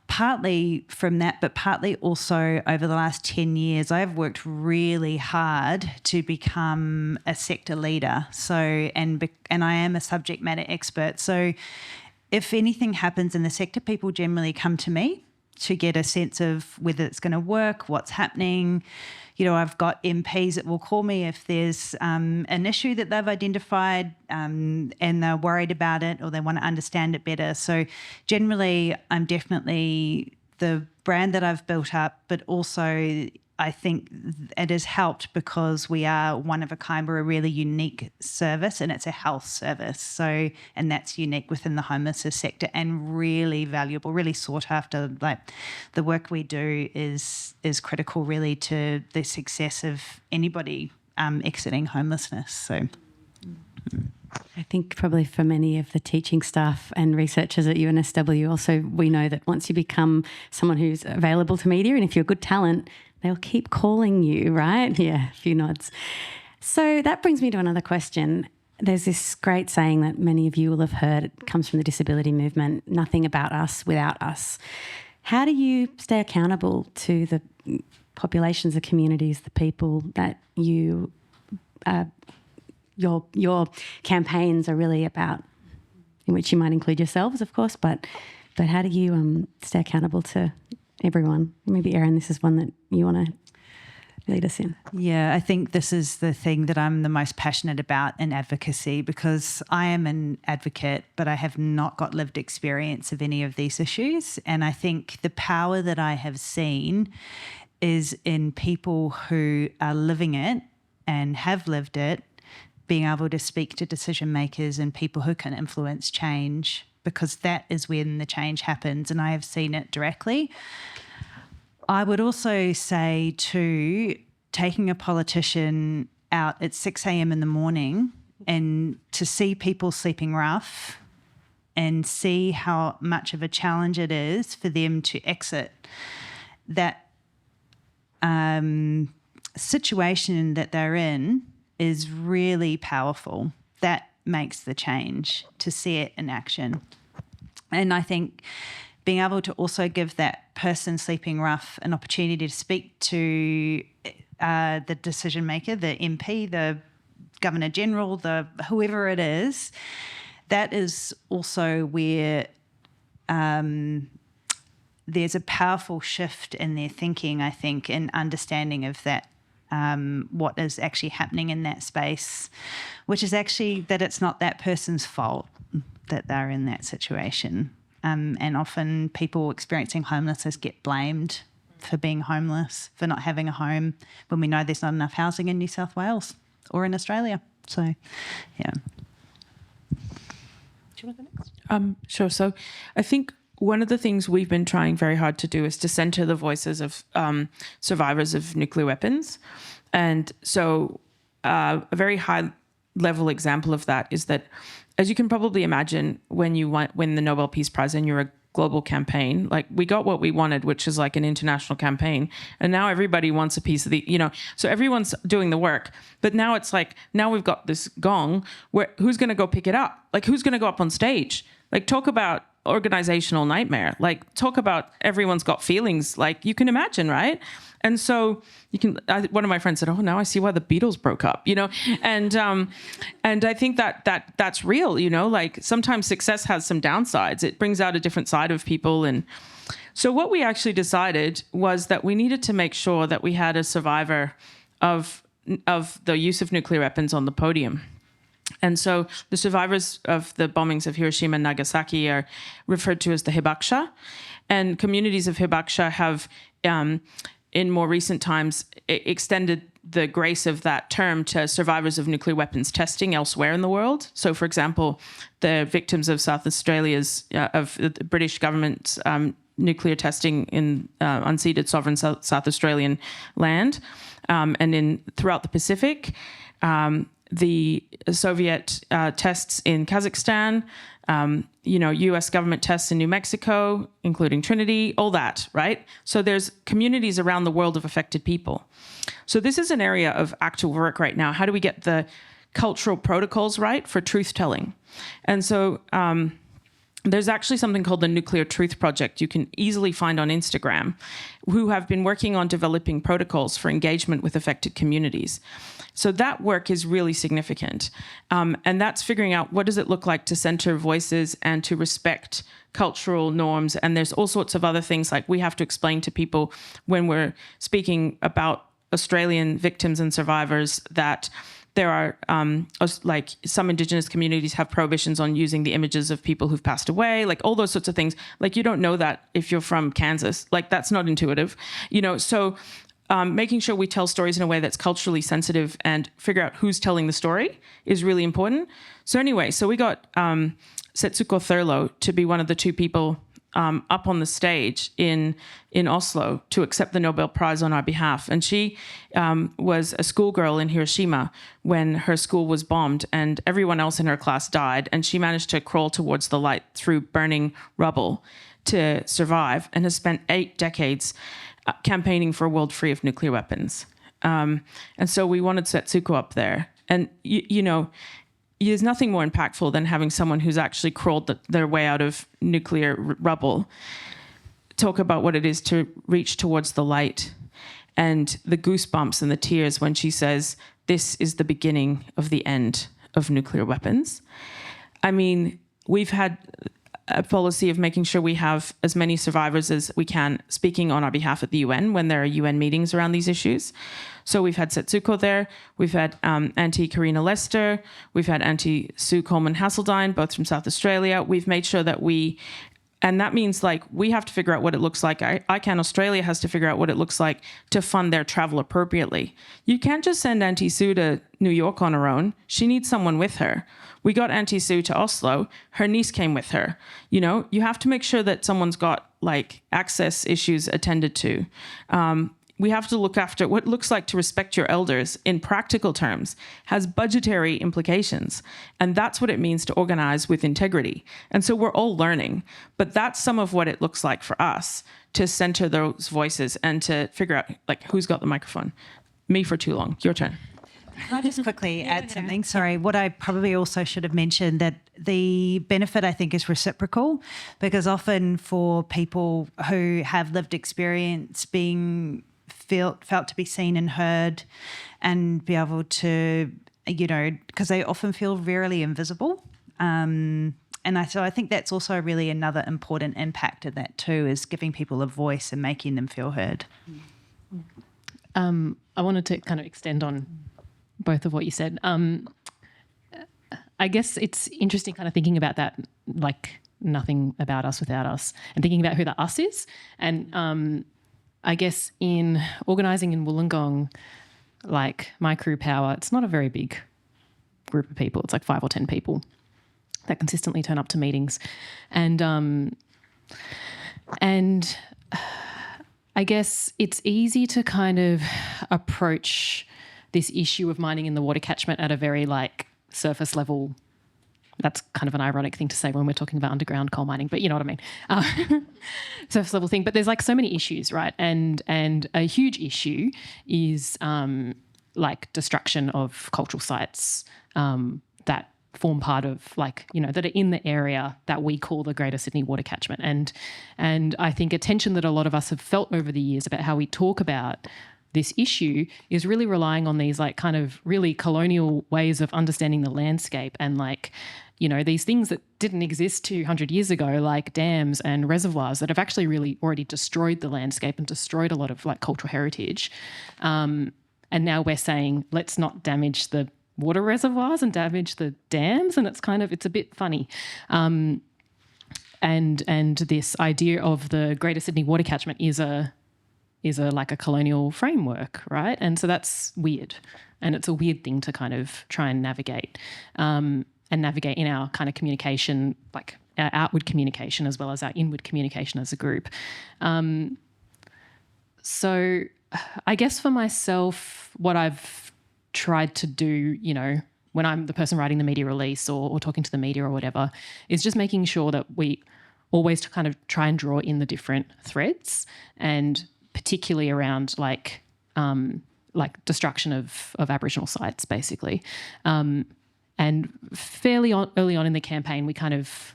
partly from that, but partly also over the last 10 years, I've worked really hard to become a sector leader. So, and I am a subject matter expert. So if anything happens in the sector, people generally come to me to get a sense of whether it's going to work, what's happening. I've got MPs that will call me if there's an issue that they've identified and they're worried about it, or they want to understand it better. So generally, I'm definitely the brand that I've built up, but also I think it has helped because we are one of a kind. We're a really unique service, and it's a health service. So, and that's unique within the homelessness sector and really valuable, really sought after. Like the work we do is critical really to the success of anybody exiting homelessness. So. I think probably for many of the teaching staff and researchers at UNSW also, we know that once you become someone who's available to media, and if you're good talent, they'll keep calling you, right? Yeah, a few nods. So that brings me to another question. There's this great saying that many of you will have heard. It comes from the disability movement, nothing about us without us. How do you stay accountable to the populations, the communities, the people that you your campaigns are really about, in which you might include yourselves, of course, but how do you stay accountable to everyone? Maybe, Erin, this is one that you want to lead us in. Yeah, I think this is the thing that I'm the most passionate about in advocacy, because I am an advocate, but I have not got lived experience of any of these issues. And I think the power that I have seen is in people who are living it and have lived it, being able to speak to decision makers and people who can influence change, because that is when the change happens, and I have seen it directly. I would also say too, taking a politician out at 6 a.m. in the morning and to see people sleeping rough and see how much of a challenge it is for them to exit that situation that they're in is really powerful. That makes the change, to see it in action. And I think being able to also give that person sleeping rough an opportunity to speak to the decision maker, the MP, the Governor General, the whoever it is, that is also where there's a powerful shift in their thinking, I think, in understanding of that, what is actually happening in that space, which is actually that it's not that person's fault that they're in that situation. And often people experiencing homelessness get blamed for being homeless, for not having a home, when we know there's not enough housing in New South Wales or in Australia. So, yeah. Do you want to go next? Sure. So I think one of the things we've been trying very hard to do is to centre the voices of survivors of nuclear weapons. And so a very high-level example of that is that, as you can probably imagine, when you win the Nobel Peace Prize and you're a global campaign, like we got what we wanted, which is like an international campaign, and now everybody wants a piece of the, so everyone's doing the work, but now it's like, now we've got this gong, who's going to go pick it up? Like, who's going to go up on stage? Like, talk about organizational nightmare. Like, talk about everyone's got feelings, like you can imagine, right? And so one of my friends said, "Oh, now I see why the Beatles broke up," and I think that's real, like sometimes success has some downsides. It brings out a different side of people. And so what we actually decided was that we needed to make sure that we had a survivor of the use of nuclear weapons on the podium. And so the survivors of the bombings of Hiroshima and Nagasaki are referred to as the hibakusha, and communities of hibakusha have in more recent times extended the grace of that term to survivors of nuclear weapons testing elsewhere in the world. So, for example, the victims of South Australia's, of the British government's nuclear testing in unceded sovereign South Australian land, and throughout the Pacific, the Soviet tests in Kazakhstan, U.S. government tests in New Mexico, including Trinity, all that, right? So there's communities around the world of affected people. So this is an area of actual work right now. How do we get the cultural protocols right for truth-telling? And so there's actually something called the Nuclear Truth Project you can easily find on Instagram, who have been working on developing protocols for engagement with affected communities. So that work is really significant. And that's figuring out what does it look like to center voices and to respect cultural norms. And there's all sorts of other things, like we have to explain to people when we're speaking about Australian victims and survivors that there are, like some Indigenous communities have prohibitions on using the images of people who've passed away, like all those sorts of things. Like you don't know that if you're from Kansas, like that's not intuitive, so making sure we tell stories in a way that's culturally sensitive and figure out who's telling the story is really important. So anyway, so we got Setsuko Thurlow to be one of the two people up on the stage in Oslo to accept the Nobel Prize on our behalf. And she was a schoolgirl in Hiroshima when her school was bombed and everyone else in her class died. And she managed to crawl towards the light through burning rubble to survive, and has spent 8 decades campaigning for a world free of nuclear weapons. And so we wanted Setsuko up there. And, you know, there's nothing more impactful than having someone who's actually crawled their way out of nuclear rubble talk about what it is to reach towards the light, and the goosebumps and the tears when she says, this is the beginning of the end of nuclear weapons. I mean, we've had a policy of making sure we have as many survivors as we can speaking on our behalf at the UN when there are UN meetings around these issues. So we've had Setsuko there, we've had Aunty Karina Lester, we've had Aunty Sue Coleman-Hasseldine, both from South Australia. We've made sure that and that means like we have to figure out what it looks like. Australia has to figure out what it looks like to fund their travel appropriately. You can't just send Aunty Sue to New York on her own. She needs someone with her. We got Aunty Sue to Oslo. Her niece came with her. You know, you have to make sure that someone's got like access issues attended to. We have to look after what it looks like to respect your elders in practical terms, has budgetary implications. And that's what it means to organize with integrity. And so we're all learning, but that's some of what it looks like for us to center those voices and to figure out like who's got the microphone. Me for too long. Your turn. Can I just quickly add something? Sorry, what I probably also should have mentioned, that the benefit I think is reciprocal, because often for people who have lived experience being felt to be seen and heard and be able to, you know, because they often feel really invisible. So I think that's also really another important impact of that too, is giving people a voice and making them feel heard. I wanted to kind of extend on both of what you said. I guess it's interesting kind of thinking about that, like nothing about us without us, and thinking about who the us is. And I guess in organising in Wollongong, like my crew power, it's not a very big group of people. It's like 5 or 10 people that consistently turn up to meetings. And I guess it's easy to kind of approach this issue of mining in the water catchment at a very like surface level. That's kind of an ironic thing to say when we're talking about underground coal mining, but you know what I mean. Surface level thing. But there's like so many issues, right? And a huge issue is like destruction of cultural sites that form part of like, you know, that are in the area that we call the Greater Sydney water catchment. And I think a tension that a lot of us have felt over the years about how we talk about this issue is really relying on these like kind of really colonial ways of understanding the landscape, and like, you know, these things that didn't exist 200 years ago, like dams and reservoirs that have actually really already destroyed the landscape and destroyed a lot of like cultural heritage. And now we're saying, let's not damage the water reservoirs and damage the dams. And it's a bit funny. And this idea of the Greater Sydney water catchment is a like a colonial framework, right? And so that's weird. And it's a weird thing to kind of try and navigate in our kind of communication, like our outward communication as well as our inward communication as a group. So I guess for myself, what I've tried to do, you know, when I'm the person writing the media release or talking to the media or whatever, is just making sure that we always kind of try and draw in the different threads, and particularly around like destruction of Aboriginal sites, basically. And fairly early on in the campaign, we kind of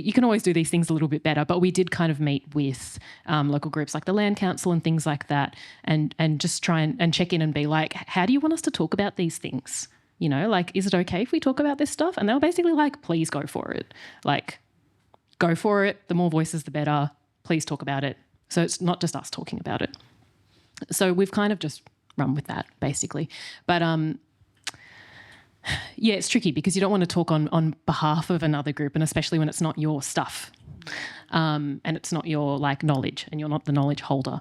you can always do these things a little bit better, but we did kind of meet with local groups like the Land Council and things like that, and just try and check in and be like, how do you want us to talk about these things? You know, like, is it okay if we talk about this stuff? And they were basically like, please go for it. Like, go for it. The more voices, the better. Please talk about it. So it's not just us talking about it. So we've kind of just run with that, basically. But yeah, it's tricky because you don't want to talk on behalf of another group, and especially when it's not your stuff, and it's not your like knowledge, and you're not the knowledge holder.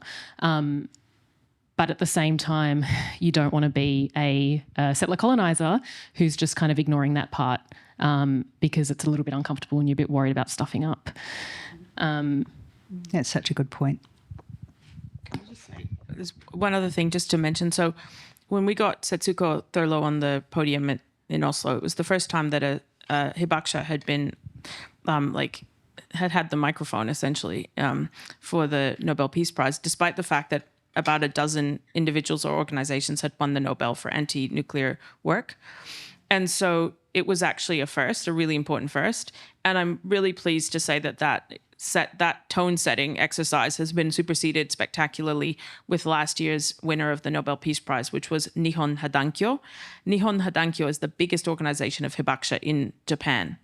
But at the same time, you don't want to be a settler colonizer who's just kind of ignoring that part because it's a little bit uncomfortable and you're a bit worried about stuffing up. That's such a good point. There's one other thing just to mention. So when we got Setsuko Thurlow on the podium in Oslo, it was the first time that a hibakusha had been had the microphone essentially for the Nobel Peace Prize, despite the fact that about a dozen individuals or organizations had won the Nobel for anti-nuclear work. And so it was actually a first, a really important first. And I'm really pleased to say that tone-setting exercise has been superseded spectacularly with last year's winner of the Nobel Peace Prize, which was Nihon Hadankyo. Nihon Hadankyo is the biggest organization of hibakusha in Japan.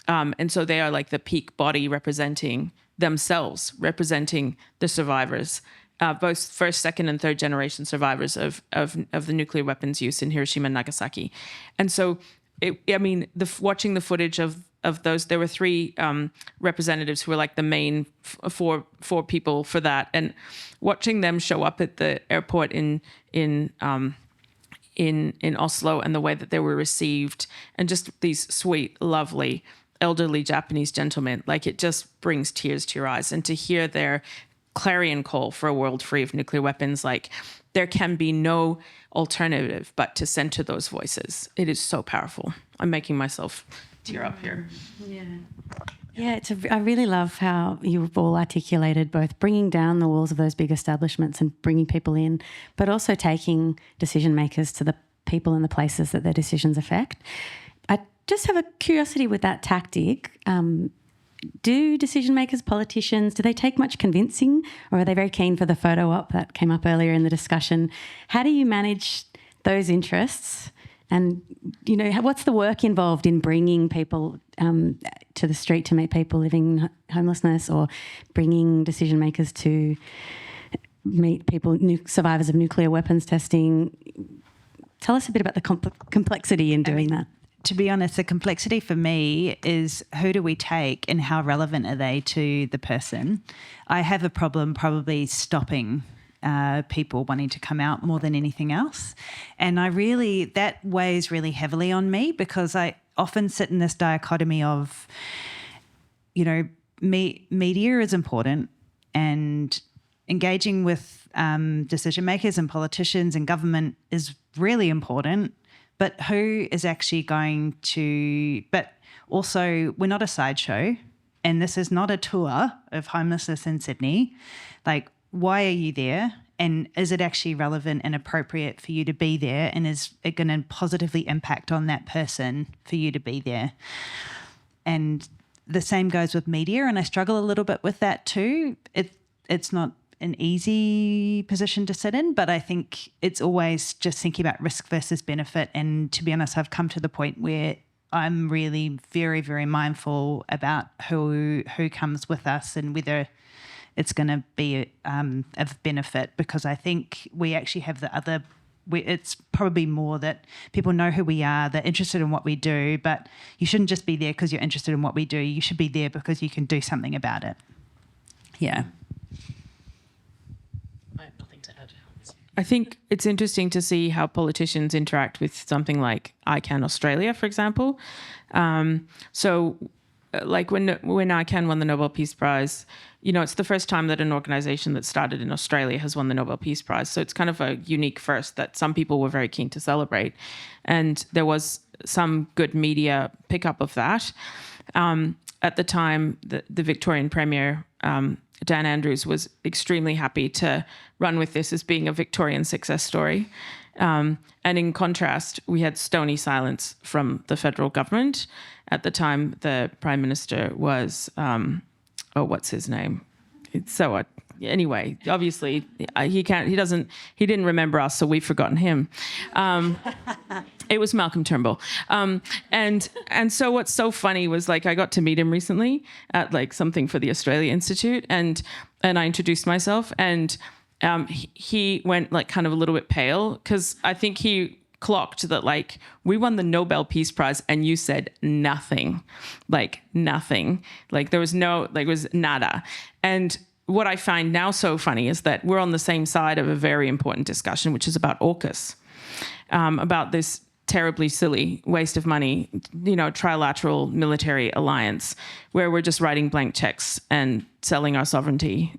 And so they are like the peak body representing themselves, representing the survivors, both first, second, and third generation survivors of the nuclear weapons use in Hiroshima and Nagasaki. And so, watching the footage of those, there were three representatives who were like the main four people for that, and watching them show up at the airport in Oslo and the way that they were received, and just these sweet, lovely, elderly Japanese gentlemen, like it just brings tears to your eyes. And to hear their clarion call for a world free of nuclear weapons, like there can be no alternative but to center those voices. It is so powerful. I'm making myself tear up here. Yeah, I really love how you've all articulated both bringing down the walls of those big establishments and bringing people in, but also taking decision makers to the people and the places that their decisions affect. I just have a curiosity with that tactic. Do decision makers, politicians, do they take much convincing, or are they very keen for the photo op that came up earlier in the discussion? How do you manage those interests? And, what's the work involved in bringing people to the street to meet people living in homelessness, or bringing decision makers to meet people, survivors of nuclear weapons testing? Tell us a bit about the complexity in doing that. To be honest, the complexity for me is who do we take and how relevant are they to the person? I have a problem probably stopping people wanting to come out more than anything else. And that weighs really heavily on me, because I often sit in this dichotomy of, media is important, and engaging with decision makers and politicians and government is really important. But who is actually going to... But also, we're not a sideshow, and this is not a tour of homelessness in Sydney. Like, why are you there? And is it actually relevant and appropriate for you to be there? And is it going to positively impact on that person for you to be there? And the same goes with media, and I struggle a little bit with that too. It's not an easy position to sit in, but I think it's always just thinking about risk versus benefit. And to be honest, I've come to the point where I'm really very, very mindful about who comes with us and whether it's going to be of benefit, because I think we actually have it's probably more that people know who we are, they're interested in what we do, but you shouldn't just be there because you're interested in what we do. You should be there because you can do something about it. Yeah. I think it's interesting to see how politicians interact with something like ICANN Australia, for example. Like when ICANN won the Nobel Peace Prize, it's the first time that an organization that started in Australia has won the Nobel Peace Prize. So it's kind of a unique first that some people were very keen to celebrate. And there was some good media pickup of that. At the time, the Victorian Premier, Dan Andrews, was extremely happy to run with this as being a Victorian success story. And in contrast, we had stony silence from the federal government. At the time, the Prime Minister was, what's his name? Anyway, obviously he didn't remember us, so we've forgotten him. It was Malcolm Turnbull. And so what's so funny was, like, I got to meet him recently at like something for the Australia Institute, and I introduced myself, and he went like kind of a little bit pale, because I think he clocked that, like, we won the Nobel Peace Prize and you said nothing. Like there was nada. And what I find now so funny is that we're on the same side of a very important discussion, which is about AUKUS, about this terribly silly waste of money, trilateral military alliance where we're just writing blank checks and selling our sovereignty,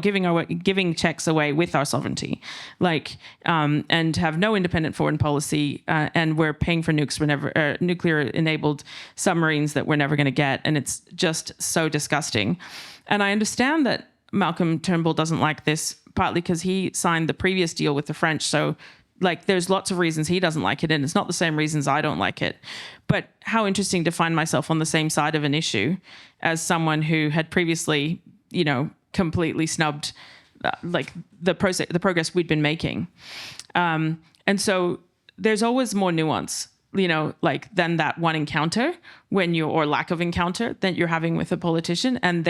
giving checks away with our sovereignty, and have no independent foreign policy, and we're paying for nuclear enabled submarines that we're never going to get, and it's just so disgusting. And I understand that Malcolm Turnbull doesn't like this, partly because he signed the previous deal with the French, so there's lots of reasons he doesn't like it, and it's not the same reasons I don't like it. But how interesting to find myself on the same side of an issue as someone who had previously, completely snubbed the progress we'd been making. And so there's always more nuance, than that one encounter or lack of encounter that you're having with a politician. And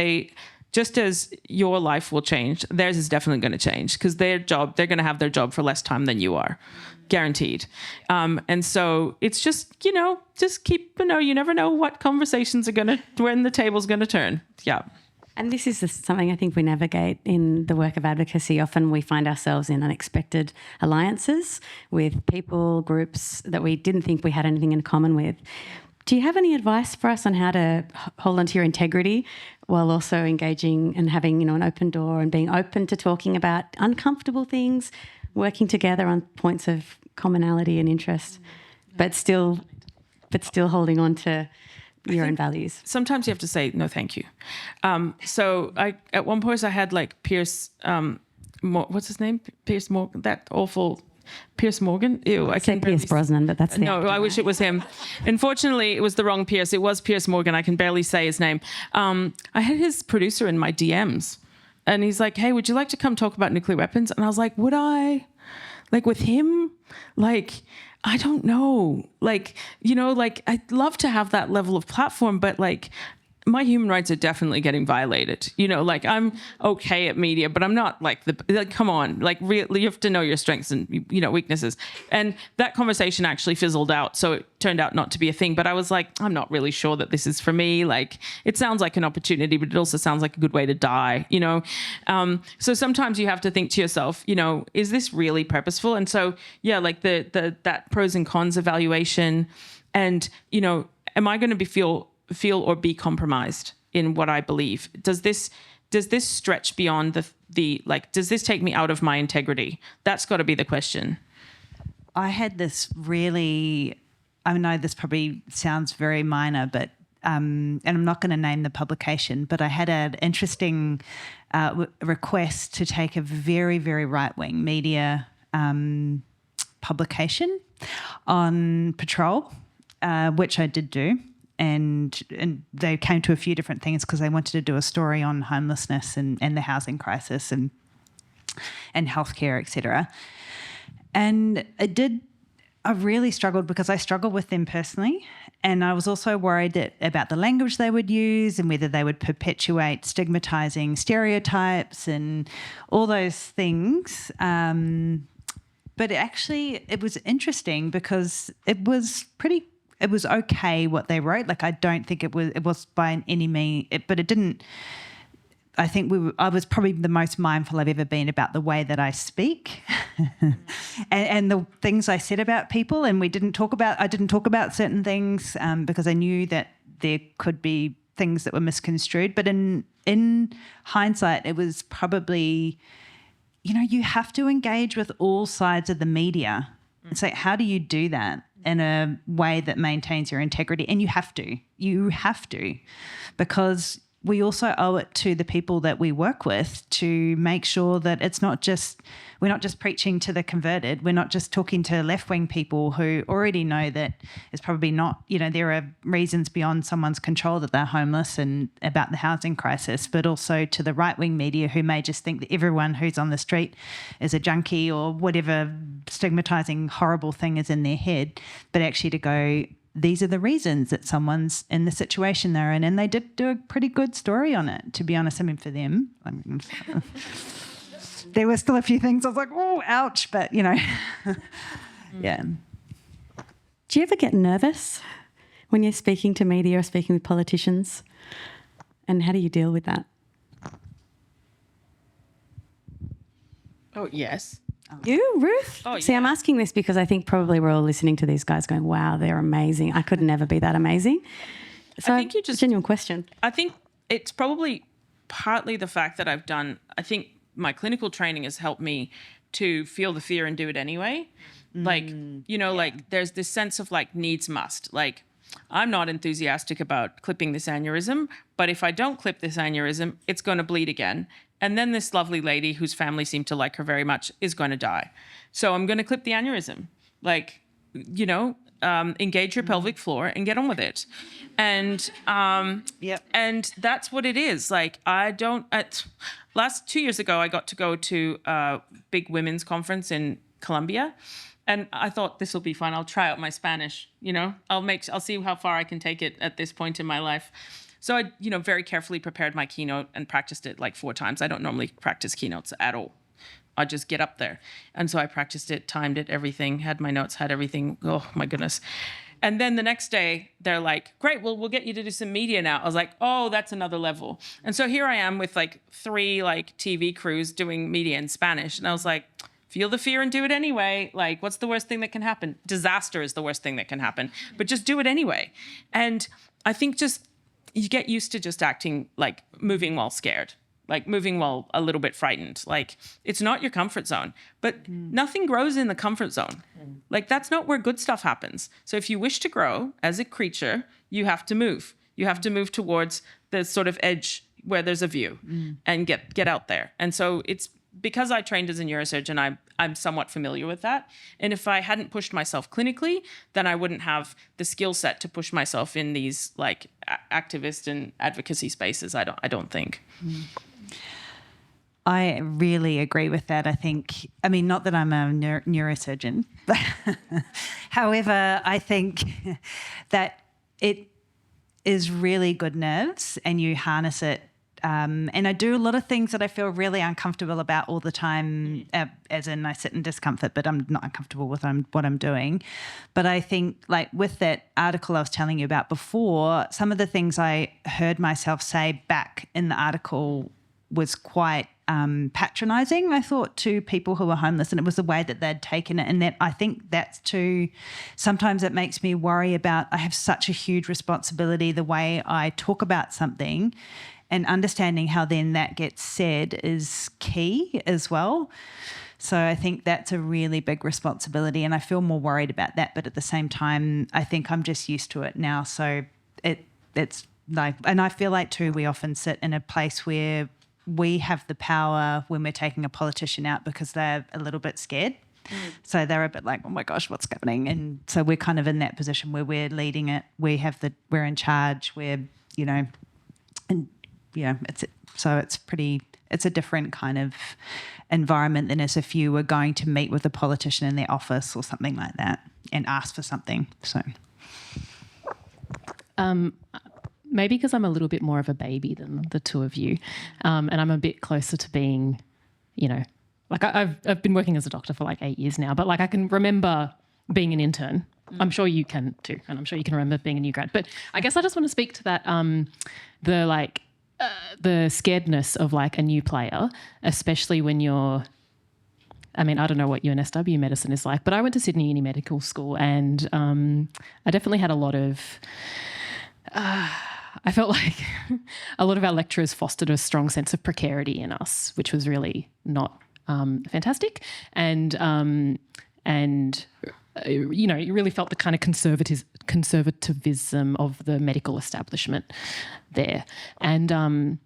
just as your life will change, theirs is definitely going to change, because they're going to have their job for less time than you are, guaranteed. And so it's just keep, you never know what conversations when the table's going to turn. Yeah. And this is something I think we navigate in the work of advocacy. Often we find ourselves in unexpected alliances with people, groups that we didn't think we had anything in common with. Do you have any advice for us on how to hold onto your integrity while also engaging and having, an open door and being open to talking about uncomfortable things, working together on points of commonality and interest, but still holding on to your own values? Sometimes you have to say no, thank you. So at one point I had Pierce, what's his name? Pierce Morgan. That awful. Pierce Morgan? Ew, I can't. Pierce Brosnan, but that's the actor. I wish it was him. Unfortunately, it was the wrong Pierce. It was Pierce Morgan. I can barely say his name. I had his producer in my DMs, and he's like, "Hey, would you like to come talk about nuclear weapons?" And I was like, "Would I? With him? I don't know. I'd love to have that level of platform, but my human rights are definitely getting violated. I'm okay at media, but I'm not come on, really, you have to know your strengths and, weaknesses. And that conversation actually fizzled out. So it turned out not to be a thing, but I was like, I'm not really sure that this is for me. It sounds like an opportunity, but it also sounds like a good way to die, So sometimes you have to think to yourself, is this really purposeful? And so, yeah, that pros and cons evaluation and, am I going to feel or be compromised in what I believe? Does this stretch beyond does this take me out of my integrity? That's got to be the question. I had this I know this probably sounds very minor, but and I'm not going to name the publication, but I had an interesting request to take a very, very right-wing media publication on patrol, which I did do. And they came to a few different things because they wanted to do a story on homelessness and the housing crisis and healthcare, etc. And I really struggled because I struggled with them personally, and I was also worried about the language they would use and whether they would perpetuate stigmatising stereotypes and all those things. But it was interesting because it was okay what they wrote. I don't think it was by any means, but it didn't. I think I was probably the most mindful I've ever been about the way that I speak, and the things I said about people. And I didn't talk about certain things because I knew that there could be things that were misconstrued. But in hindsight, it was probably, you have to engage with all sides of the media. It's how do you do that in a way that maintains your integrity? And you have to, because we also owe it to the people that we work with to make sure that we're not just preaching to the converted. We're not just talking to left-wing people who already know that it's probably not, there are reasons beyond someone's control that they're homeless and about the housing crisis, but also to the right-wing media who may just think that everyone who's on the street is a junkie or whatever stigmatising horrible thing is in their head, but actually to go, these are the reasons that someone's in the situation they're in. And they did do a pretty good story on it, to be honest. For them. There were still a few things I was like, oh, ouch, but, yeah. Do you ever get nervous when you're speaking to media or speaking with politicians? And how do you deal with that? Oh, yes. You, Ruth? Oh, See, yeah. I'm asking this because I think probably we're all listening to these guys going, wow, they're amazing. I could never be that amazing. So think you just- genuine question. I think it's probably partly the fact that I think my clinical training has helped me to feel the fear and do it anyway. Like, like there's this sense of like needs must. Like, I'm not enthusiastic about clipping this aneurysm, but if I don't clip this aneurysm, it's going to bleed again. And then this lovely lady whose family seemed to like her very much is going to die. So I'm going to clip the aneurysm. Like, engage your pelvic floor and get on with it. And and that's what it is. Like, last 2 years ago, I got to go to a big women's conference in Colombia. And I thought, this will be fun. I'll try out my Spanish, I'll see how far I can take it at this point in my life. So I, very carefully prepared my keynote and practiced it like 4 times. I don't normally practice keynotes at all. I just get up there. And so I practiced it, timed it, everything, had my notes, had everything. Oh my goodness. And then the next day they're like, great, well, we'll get you to do some media now. I was like, oh, that's another level. And so here I am with like 3 like TV crews doing media in Spanish. And I was like, feel the fear and do it anyway. Like, what's the worst thing that can happen? Disaster is the worst thing that can happen, but just do it anyway. And I think just you get used to just acting like moving while scared, like moving while a little bit frightened. Like, it's not your comfort zone, but nothing grows in the comfort zone. Like, that's not where good stuff happens. So if you wish to grow as a creature, you have to move. You have to move towards the sort of edge where there's a view and get out there. And so it's because I trained as a neurosurgeon, I'm somewhat familiar with that. And if I hadn't pushed myself clinically, then I wouldn't have the skill set to push myself in these like activist and advocacy spaces. I don't think. I really agree with that. I mean, not that I'm a neurosurgeon, but however, I think that it is really good nerves and you harness it. And I do a lot of things that I feel really uncomfortable about all the time, as in I sit in discomfort, but I'm not uncomfortable with what I'm doing. But I think like with that article I was telling you about before, some of the things I heard myself say back in the article was quite patronising, I thought, to people who were homeless, and it was the way that they'd taken it. And that I think that's too, sometimes it makes me worry about, I have such a huge responsibility the way I talk about something, and understanding how then that gets said is key as well. So I think that's a really big responsibility, and I feel more worried about that. But at the same time, I think I'm just used to it now. So it's like, and I feel like too, we often sit in a place where we have the power when we're taking a politician out because they're a little bit scared. So they're a bit like, oh my gosh, what's happening? And so we're kind of in that position where we're leading it. We're in charge. It's a different kind of environment than as if you were going to meet with a politician in their office or something like that and ask for something. So, maybe because I'm a little bit more of a baby than the two of you, and I'm a bit closer to being, like I've been working as a doctor for like 8 years now, but like I can remember being an intern. I'm sure you can too, and I'm sure you can remember being a new grad. But I guess I just want to speak to that, the scaredness of like a new player, especially when you're, I mean, I don't know what UNSW medicine is like, but I went to Sydney Uni Medical School, and I definitely had a lot of, I felt like a lot of our lecturers fostered a strong sense of precarity in us, which was really not fantastic. And you really felt the kind of conservatism of the medical establishment there. And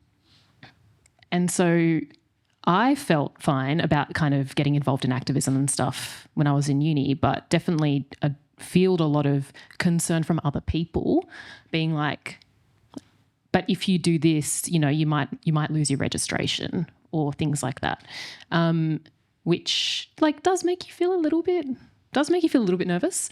so I felt fine about kind of getting involved in activism and stuff when I was in uni, but definitely feel a lot of concern from other people being like, but if you do this, you might lose your registration or things like that, which like does make you feel a little bit nervous.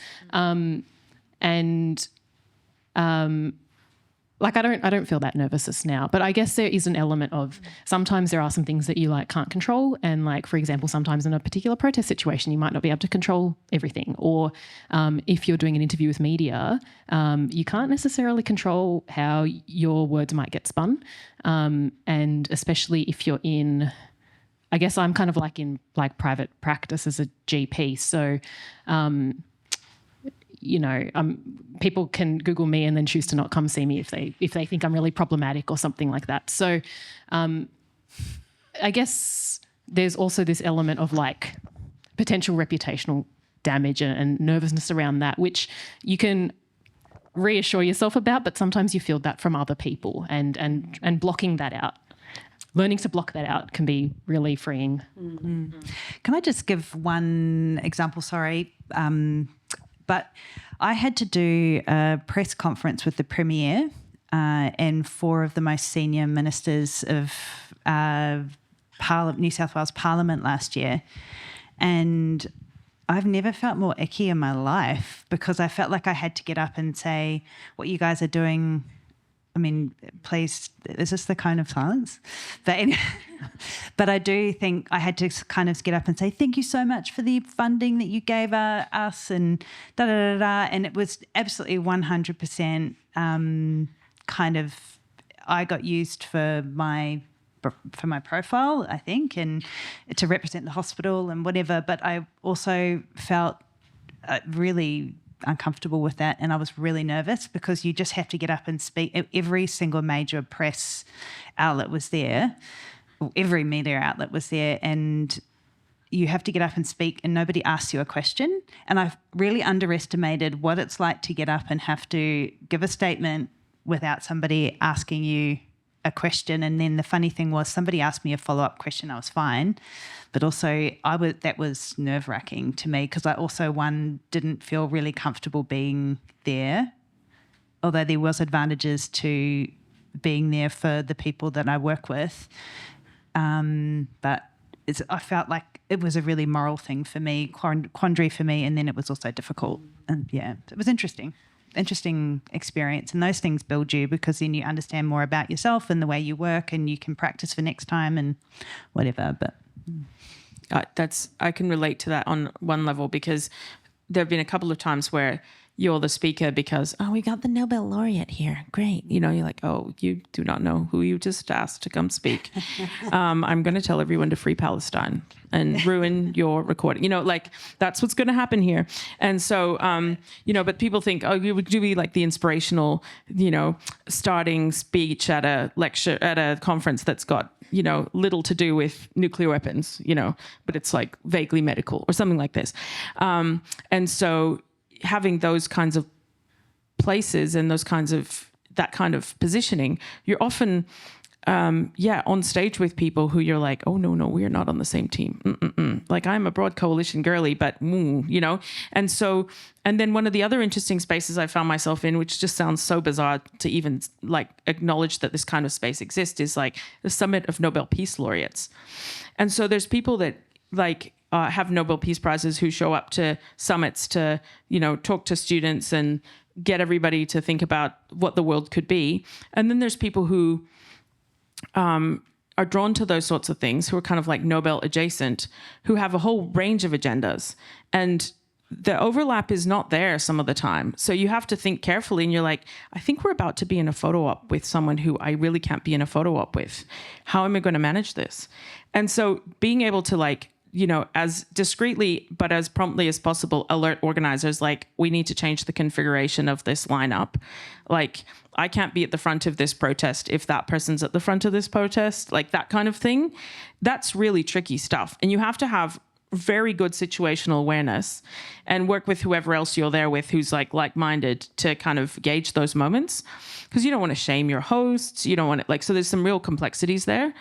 Like I don't feel that nervousness now, but I guess there is an element of sometimes there are some things that you like can't control. And like, for example, sometimes in a particular protest situation, you might not be able to control everything. Or if you're doing an interview with media, you can't necessarily control how your words might get spun. And especially if you're in I guess I'm kind of like in like private practice as a GP. So, people can Google me and then choose to not come see me if they think I'm really problematic or something like that. So, I guess there's also this element of like potential reputational damage and nervousness around that, which you can reassure yourself about, but sometimes you feel that from other people, and blocking that out. Learning to block that out can be really freeing. Can I just give one example? Sorry. But I had to do a press conference with the Premier and 4 of the most senior ministers of New South Wales Parliament last year. And I've never felt more icky in my life, because I felt like I had to get up and say, what you guys are doing, I mean, please, is this the cone of silence? But I do think I had to kind of get up and say, thank you so much for the funding that you gave us, and da-da-da-da. And it was absolutely 100% kind of, I got used for my profile, I think, and to represent the hospital and whatever. But I also felt really uncomfortable with that, and I was really nervous, because you just have to get up and speak. Every single major press outlet was there, every media outlet was there, and you have to get up and speak, and nobody asks you a question. And I've really underestimated what it's like to get up and have to give a statement without somebody asking you a question. And then the funny thing was, somebody asked me a follow-up question, I was fine, but also that was nerve-wracking to me, because I also, didn't feel really comfortable being there, although there was advantages to being there for the people that I work with, but I felt like it was a really moral thing for me, quandary for me, and then it was also difficult. And yeah, it was interesting experience, and those things build you, because then you understand more about yourself and the way you work, and you can practice for next time and whatever. But I can relate to that on one level, because there have been a couple of times where you're the speaker because, oh, we got the Nobel laureate here. Great. You're like, oh, you do not know who you just asked to come speak. I'm going to tell everyone to free Palestine and ruin your recording. Like that's what's going to happen here. And so, but people think, oh, you would be like the inspirational, starting speech at a lecture, at a conference that's got, little to do with nuclear weapons, but it's like vaguely medical or something like this. And so having those kinds of places and that kind of positioning, you're often, on stage with people who you're like, oh, no, we're not on the same team. Like I'm a broad coalition girly, but, And so, and then one of the other interesting spaces I found myself in, which just sounds so bizarre to even like acknowledge that this kind of space exists, is like the Summit of Nobel Peace Laureates. And so there's people that like, have Nobel Peace Prizes who show up to summits to, talk to students and get everybody to think about what the world could be. And then there's people who are drawn to those sorts of things, who are kind of like Nobel adjacent, who have a whole range of agendas. And the overlap is not there some of the time. So you have to think carefully, and you're like, I think we're about to be in a photo op with someone who I really can't be in a photo op with. How am I going to manage this? And so being able to like, as discreetly but as promptly as possible, alert organizers like, we need to change the configuration of this lineup. Like, I can't be at the front of this protest if that person's at the front of this protest, like that kind of thing. That's really tricky stuff. And you have to have very good situational awareness and work with whoever else you're there with who's like-minded to kind of gauge those moments, because you don't want to shame your hosts. You don't want to so there's some real complexities there.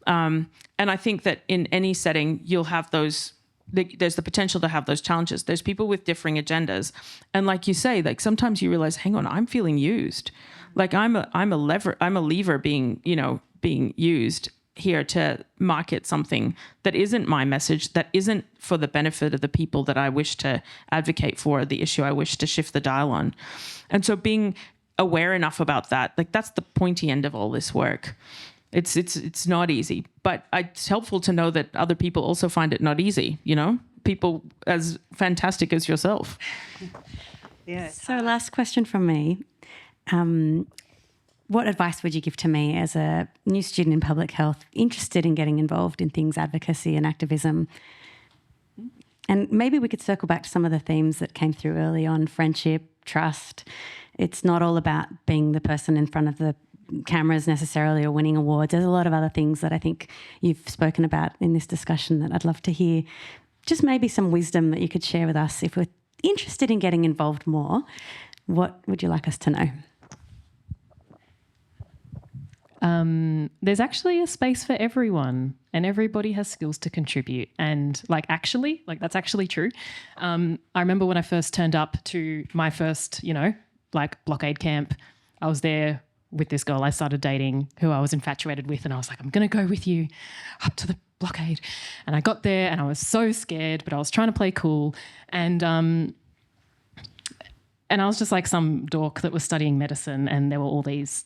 And I think that in any setting, you'll have there's the potential to have those challenges. There's people with differing agendas. And like you say, like sometimes you realize, hang on, I'm feeling used. Like I'm a lever being used here to market something that isn't my message, that isn't for the benefit of the people that I wish to advocate for, the issue I wish to shift the dial on. And so being aware enough about that, like that's the pointy end of all this work. It's not easy, but it's helpful to know that other people also find it not easy, people as fantastic as yourself. Yeah. So last question from me. what advice would you give to me as a new student in public health, interested in getting involved in things advocacy and activism? And maybe we could circle back to some of the themes that came through early on: friendship, trust. It's not all about being the person in front of the cameras necessarily or winning awards. There's a lot of other things that I think you've spoken about in this discussion that I'd love to hear. Just maybe some wisdom that you could share with us if we're interested in getting involved more. What would you like us to know? There's actually a space for everyone, and everybody has skills to contribute. And that's actually true. I remember when I first turned up to my first, blockade camp, I was there with this girl I started dating who I was infatuated with, and I was like, I'm going to go with you up to the blockade. And I got there and I was so scared, but I was trying to play cool. And I was just like some dork that was studying medicine, and there were all these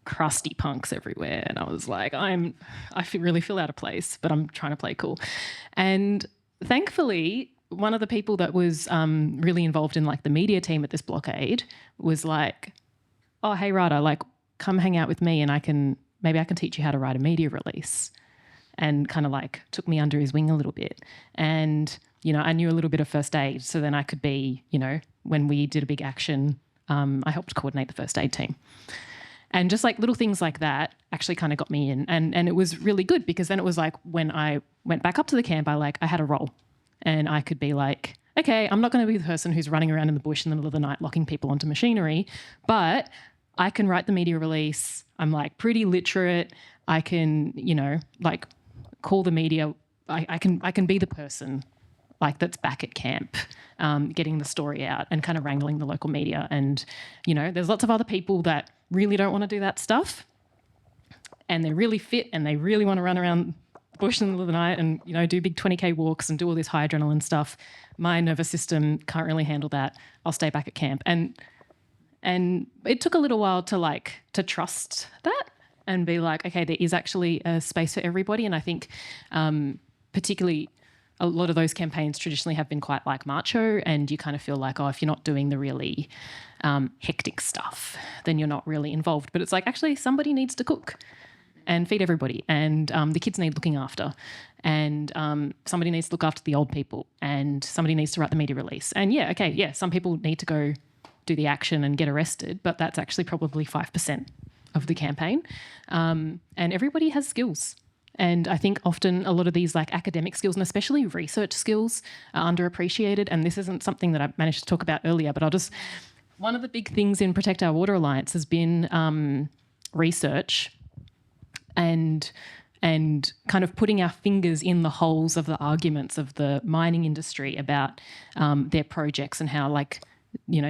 crusty punks everywhere, and I was like, really feel out of place, but I'm trying to play cool. And thankfully, one of the people that was really involved in the media team at this blockade was like, oh, hey Rada, come hang out with me, and I can teach you how to write a media release. And kind of took me under his wing a little bit. And I knew a little bit of first aid, so then I could be, when we did a big action, I helped coordinate the first aid team. And just little things like that actually kind of got me in. And it was really good, because then it was when I went back up to the camp, I had a role, and I could be like, okay, I'm not going to be the person who's running around in the bush in the middle of the night locking people onto machinery, but I can write the media release. I'm pretty literate. I can, call the media. I can be the person that's back at camp, getting the story out and kind of wrangling the local media. And, there's lots of other people that really don't want to do that stuff, and they're really fit and they really want to run around the bush in the middle of the night and, do big 20K walks and do all this high adrenaline stuff. My nervous system can't really handle that. I'll stay back at camp. And it took a little while to trust that and be like, okay, there is actually a space for everybody. And I think particularly a lot of those campaigns traditionally have been quite macho, and you kind of feel like, oh, if you're not doing the really hectic stuff, then you're not really involved. But it's actually somebody needs to cook and feed everybody, and the kids need looking after, and somebody needs to look after the old people, and somebody needs to write the media release. And some people need to go do the action and get arrested, but that's actually probably 5% of the campaign. And everybody has skills. And I think often a lot of these academic skills, and especially research skills, are underappreciated. And this isn't something that I managed to talk about earlier, but one of the big things in Protect Our Water Alliance has been research and kind of putting our fingers in the holes of the arguments of the mining industry about their projects and how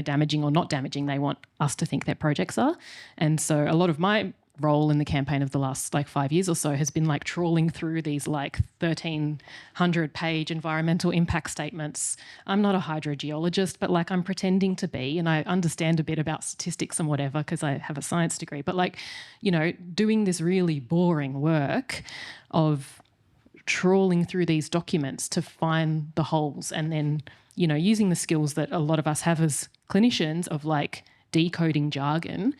damaging or not damaging they want us to think their projects are. And so a lot of my role in the campaign of the last 5 years or so has been trawling through these 1,300-page environmental impact statements. I'm not a hydrogeologist, but I'm pretending to be, and I understand a bit about statistics and whatever because I have a science degree. But doing this really boring work of trawling through these documents to find the holes, and then using the skills that a lot of us have as clinicians of decoding jargon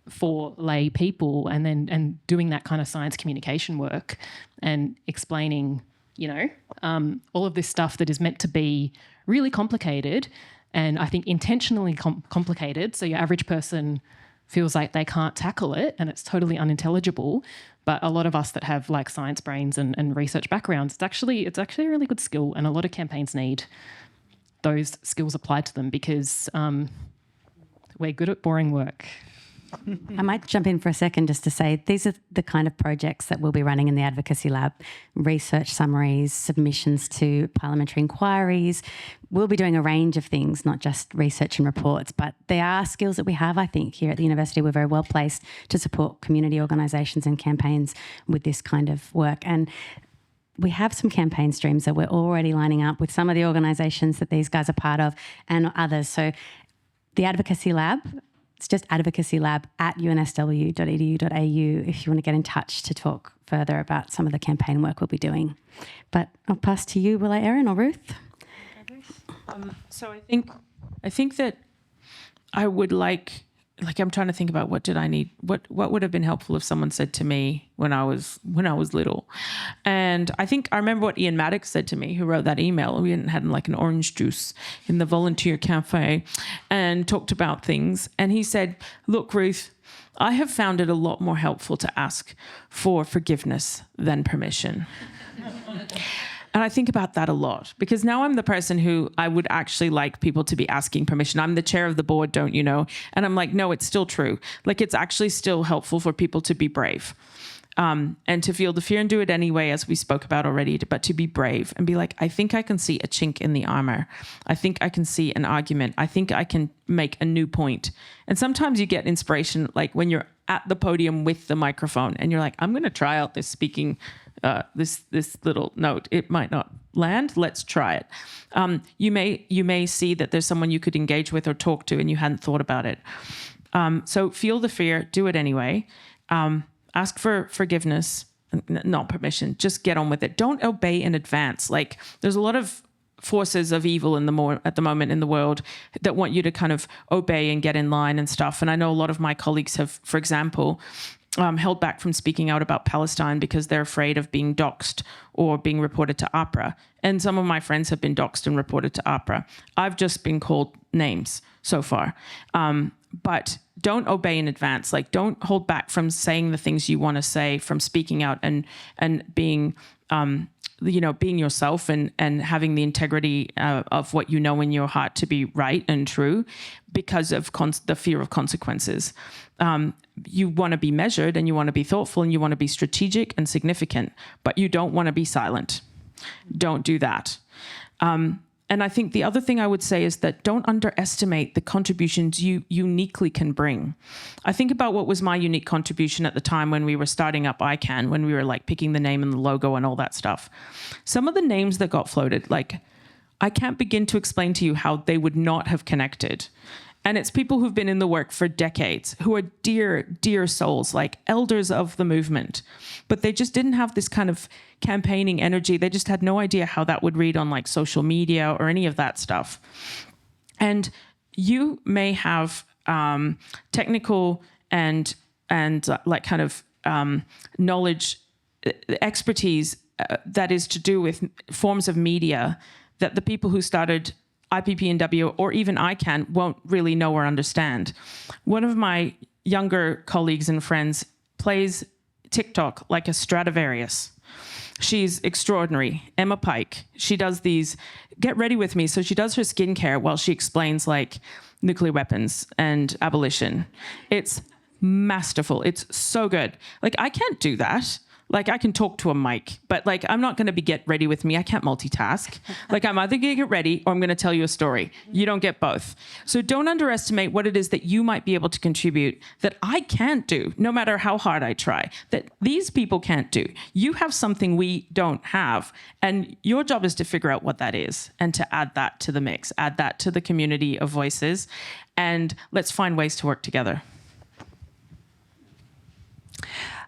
for lay people, and doing that kind of science communication work and explaining, all of this stuff that is meant to be really complicated, and I think intentionally complicated, so your average person feels like they can't tackle it and it's totally unintelligible. But a lot of us that have science brains and research backgrounds, it's actually a really good skill, and a lot of campaigns need those skills applied to them, because we're good at boring work. I might jump in for a second just to say these are the kind of projects that we'll be running in the Advocacy Lab: research summaries, submissions to parliamentary inquiries. We'll be doing a range of things, not just research and reports, but they are skills that we have, I think, here at the university. We're very well placed to support community organisations and campaigns with this kind of work. And we have some campaign streams that we're already lining up with some of the organisations that these guys are part of and others. So the Advocacy Lab, it's just advocacylab@unsw.edu.au if you want to get in touch to talk further about some of the campaign work we'll be doing. But I'll pass to you, will I, Erin or Ruth? So I think that I would like like I'm trying to think about what did I need, what would have been helpful if someone said to me when I was little. And I remember what Ian Maddox said to me, who wrote that email. We had like an orange juice in the volunteer cafe and talked about things. And he said, look, Ruth, I have found it a lot more helpful to ask for forgiveness than permission. And I think about that a lot, because now I'm the person who I would actually like people to be asking permission. I'm the chair of the board, don't you know? And I'm like, no, it's still true. Like, it's actually still helpful for people to be brave, and to feel the fear and do it anyway, as we spoke about already, but to be brave and be like, I think I can see a chink in the armor. I think I can see an argument. I think I can make a new point. And sometimes you get inspiration, like when you're at the podium with the microphone and you're like, I'm going to try out this speaking this little note. It might not land. Let's try it. You may see that there's someone you could engage with or talk to and you hadn't thought about it. So feel the fear, do it anyway. Ask for forgiveness, not permission. Just get on with it. Don't obey in advance. Like, there's a lot of forces of evil at the moment in the world that want you to kind of obey and get in line and stuff. And I know a lot of my colleagues have, for example, held back from speaking out about Palestine because they're afraid of being doxxed or being reported to APRA. And some of my friends have been doxxed and reported to APRA. I've just been called names so far. But don't obey in advance. Like, don't hold back from saying the things you want to say, from speaking out and being, being yourself and having the integrity of what you know in your heart to be right and true, because of the fear of consequences. You want to be measured and you want to be thoughtful and you want to be strategic and significant, but you don't want to be silent. Don't do that. And I think the other thing I would say is that don't underestimate the contributions you uniquely can bring. I think about what was my unique contribution at the time when we were starting up ICANN, when we were like picking the name and the logo and all that stuff. Some of the names that got floated, like, I can't begin to explain to you how they would not have connected. And it's people who've been in the work for decades, who are dear, dear souls, like elders of the movement. But they just didn't have this kind of campaigning energy. They just had no idea how that would read on like social media or any of that stuff. And you may have technical and like kind of knowledge, expertise that is to do with forms of media that the people who started IPPNW or even ICANN won't really know or understand. One of my younger colleagues and friends plays TikTok like a Stradivarius. She's extraordinary. Emma Pike. She does these, get ready with me. So she does her skincare while she explains like nuclear weapons and abolition. It's masterful. It's so good. Like, I can't do that. Like, I can talk to a mic, but like, I'm not going to be get ready with me. I can't multitask. Like, I'm either going to get ready or I'm going to tell you a story. You don't get both. So don't underestimate what it is that you might be able to contribute that I can't do, no matter how hard I try, that these people can't do. You have something we don't have. And your job is to figure out what that is and to add that to the mix, add that to the community of voices, and let's find ways to work together.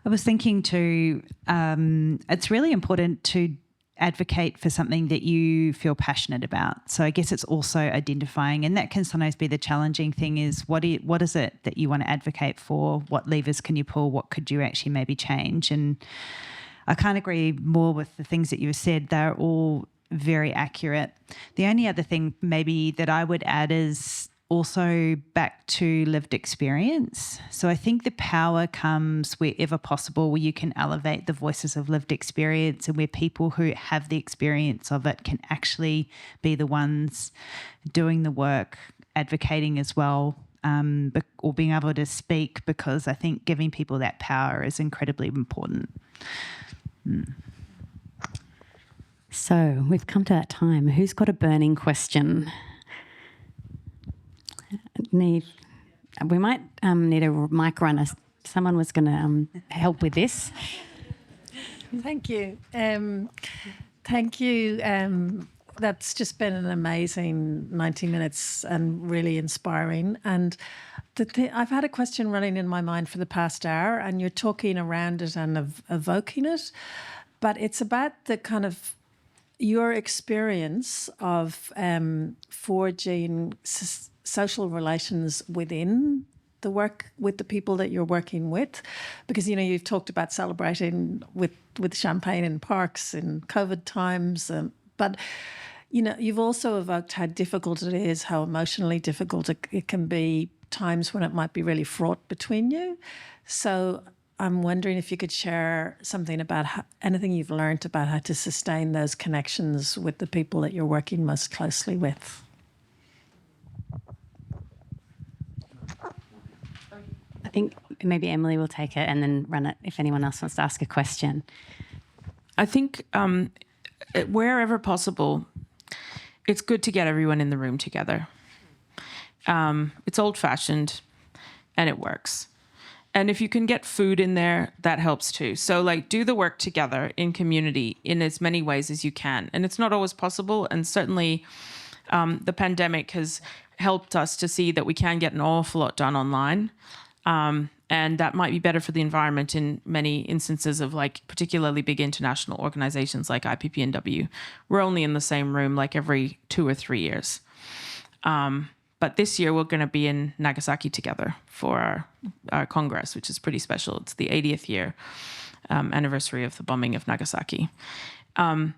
I was thinking too, it's really important to advocate for something that you feel passionate about. So I guess it's also identifying, and that can sometimes be the challenging thing, is what is it that you want to advocate for? What levers can you pull? What could you actually maybe change? And I can't agree more with the things that you said. They're all very accurate. The only other thing maybe that I would add is also back to lived experience. So I think the power comes wherever possible, where you can elevate the voices of lived experience and where people who have the experience of it can actually be the ones doing the work, advocating as well, or being able to speak, because I think giving people that power is incredibly important. So we've come to that time. Who's got a burning question? We might need a mic runner. Someone was going to help with this. Thank you. Thank you. That's just been an amazing 90 minutes and really inspiring. And I've had a question running in my mind for the past hour, and you're talking around it and evoking it, but it's about the kind of your experience of forging social relations within the work with the people that you're working with? Because, you've talked about celebrating with champagne in parks in COVID times, but, you've also evoked how difficult it is, how emotionally difficult it can be, times when it might be really fraught between you. So I'm wondering if you could share something about anything you've learned about how to sustain those connections with the people that you're working most closely with. I think maybe Emily will take it and then run it if anyone else wants to ask a question. I think wherever possible, it's good to get everyone in the room together. It's old-fashioned and it works. And if you can get food in there, that helps too. So do the work together in community in as many ways as you can. And it's not always possible. And certainly the pandemic has helped us to see that we can get an awful lot done online. And that might be better for the environment in many instances of particularly big international organizations like IPPNW. We're only in the same room every 2 or 3 years. But this year we're going to be in Nagasaki together for our Congress, which is pretty special. It's the 80th year anniversary of the bombing of Nagasaki. On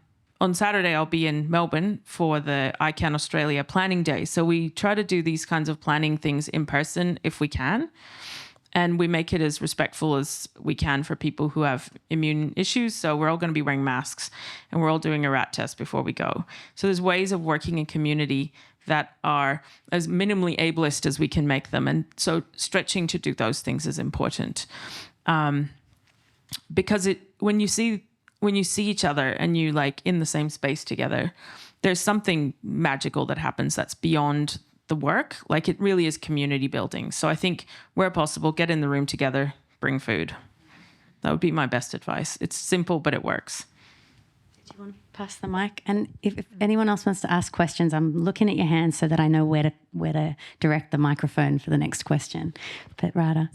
Saturday, I'll be in Melbourne for the ICANN Australia Planning Day. So we try to do these kinds of planning things in person if we can. And we make it as respectful as we can for people who have immune issues. So we're all going to be wearing masks and we're all doing a rat test before we go. So there's ways of working in community that are as minimally ableist as we can make them. And so stretching to do those things is important. Because when you see each other and you in the same space together, there's something magical that happens that's beyond the work. It really is community building. So I think where possible, get in the room together, bring food. That would be my best advice. It's simple, but it works. Do you want to pass the mic? And if anyone else wants to ask questions, I'm looking at your hands so that I know where to direct the microphone for the next question. But Rada.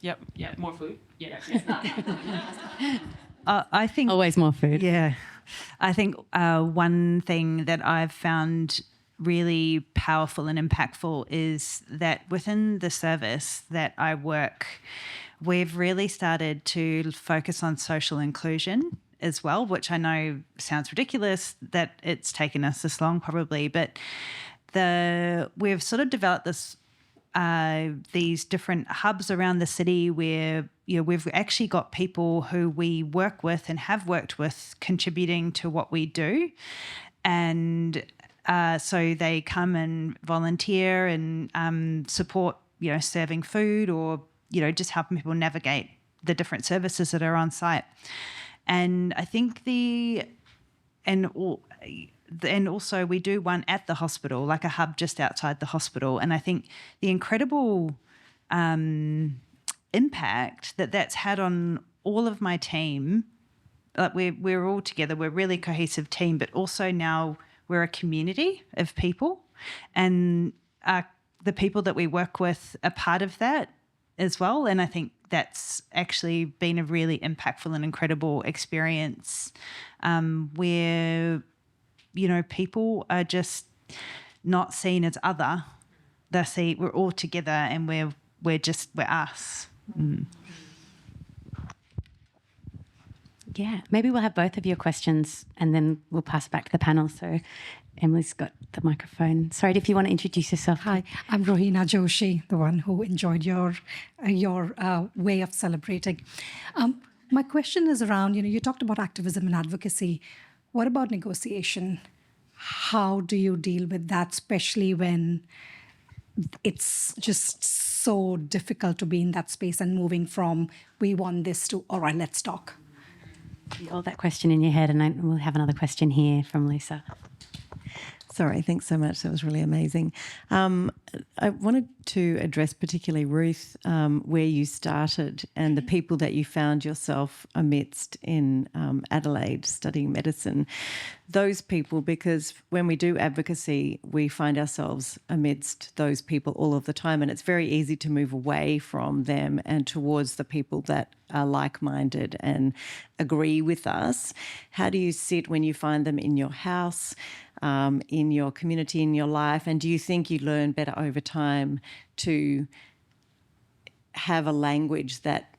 Yep. Yeah. More food. Yeah. I think Always more food. Yeah. I think one thing that I've found really powerful and impactful is that within the service that I work, we've really started to focus on social inclusion as well, which I know sounds ridiculous that it's taken us this long probably, but we've sort of developed these different hubs around the city where we've actually got people who we work with and have worked with contributing to what we do. And so they come and volunteer and support, serving food or, just helping people navigate the different services that are on site. And I think and also we do one at the hospital, a hub just outside the hospital. And I think the incredible impact that's had on all of my team, we're all together, we're a really cohesive team, but also now we're a community of people, and the people that we work with are part of that as well. And I think that's actually been a really impactful and incredible experience where, people are just not seen as other. They're seen, we're all together and we're us. Mm. Yeah, maybe we'll have both of your questions and then we'll pass back to the panel. So Emily's got the microphone. Sorry, if you want to introduce yourself. Hi, I'm Rohina Joshi, the one who enjoyed your way of celebrating. My question is around, you talked about activism and advocacy. What about negotiation? How do you deal with that, especially when it's just so difficult to be in that space and moving from we want this to, all right, let's talk? You hold that question in your head and we'll have another question here from Lisa. Sorry, thanks so much. That was really amazing. I wanted to address particularly, Ruth, where you started and the people that you found yourself amidst in Adelaide studying medicine. Those people, because when we do advocacy, we find ourselves amidst those people all of the time, and it's very easy to move away from them and towards the people that are like-minded and agree with us. How do you sit when you find them in your house, in your community, in your life, and do you think you learn better over time to have a language that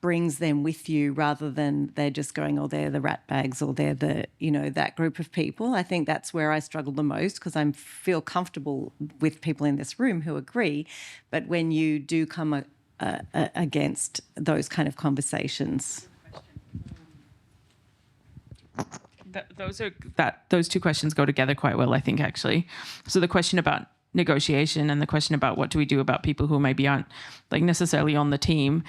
brings them with you rather than they're just going, oh, they're the rat bags or they're the, that group of people. I think that's where I struggle the most because I feel comfortable with people in this room who agree. But when you do come against those kind of conversations. Those two questions go together quite well, I think, actually. So the question about negotiation and the question about what do we do about people who maybe aren't like necessarily on the team.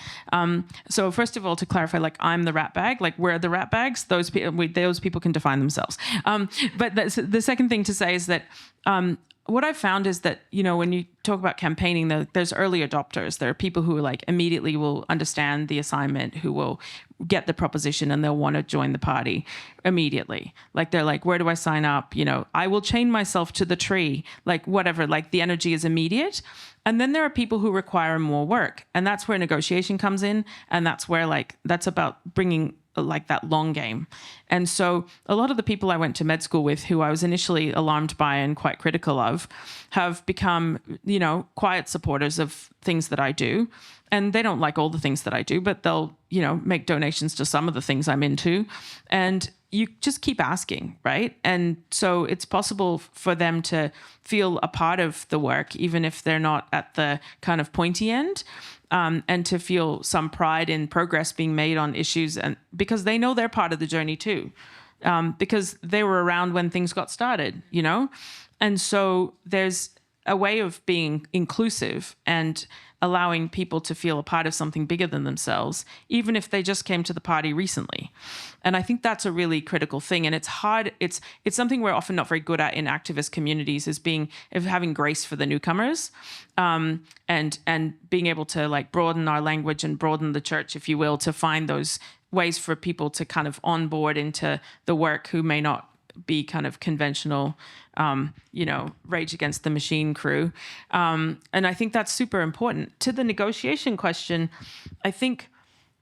So first of all, to clarify, like I'm the rat bag, like we're the rat bags. Those people can define themselves. But the second thing to say is that what I've found is that, when you talk about campaigning, there's early adopters. There are people who like immediately will understand the assignment, who will get the proposition and they'll want to join the party immediately. Like they're like, where do I sign up? I will chain myself to the tree, like whatever, like the energy is immediate. And then there are people who require more work. And that's where negotiation comes in. And that's where that's about bringing like that long game. And so a lot of the people I went to med school with who I was initially alarmed by and quite critical of have become, quiet supporters of things that I do. And they don't like all the things that I do, but they'll, make donations to some of the things I'm into. And you just keep asking, right? And so it's possible for them to feel a part of the work, even if they're not at the kind of pointy end. And to feel some pride in progress being made on issues, and because they know they're part of the journey too, because they were around when things got started, And so there's a way of being inclusive and allowing people to feel a part of something bigger than themselves, even if they just came to the party recently. And I think that's a really critical thing. And it's hard. It's something we're often not very good at in activist communities, is having grace for the newcomers, and being able to like broaden our language and broaden the church, if you will, to find those ways for people to kind of onboard into the work who may not be kind of conventional, Rage Against the Machine crew. And I think that's super important. To the negotiation question, I think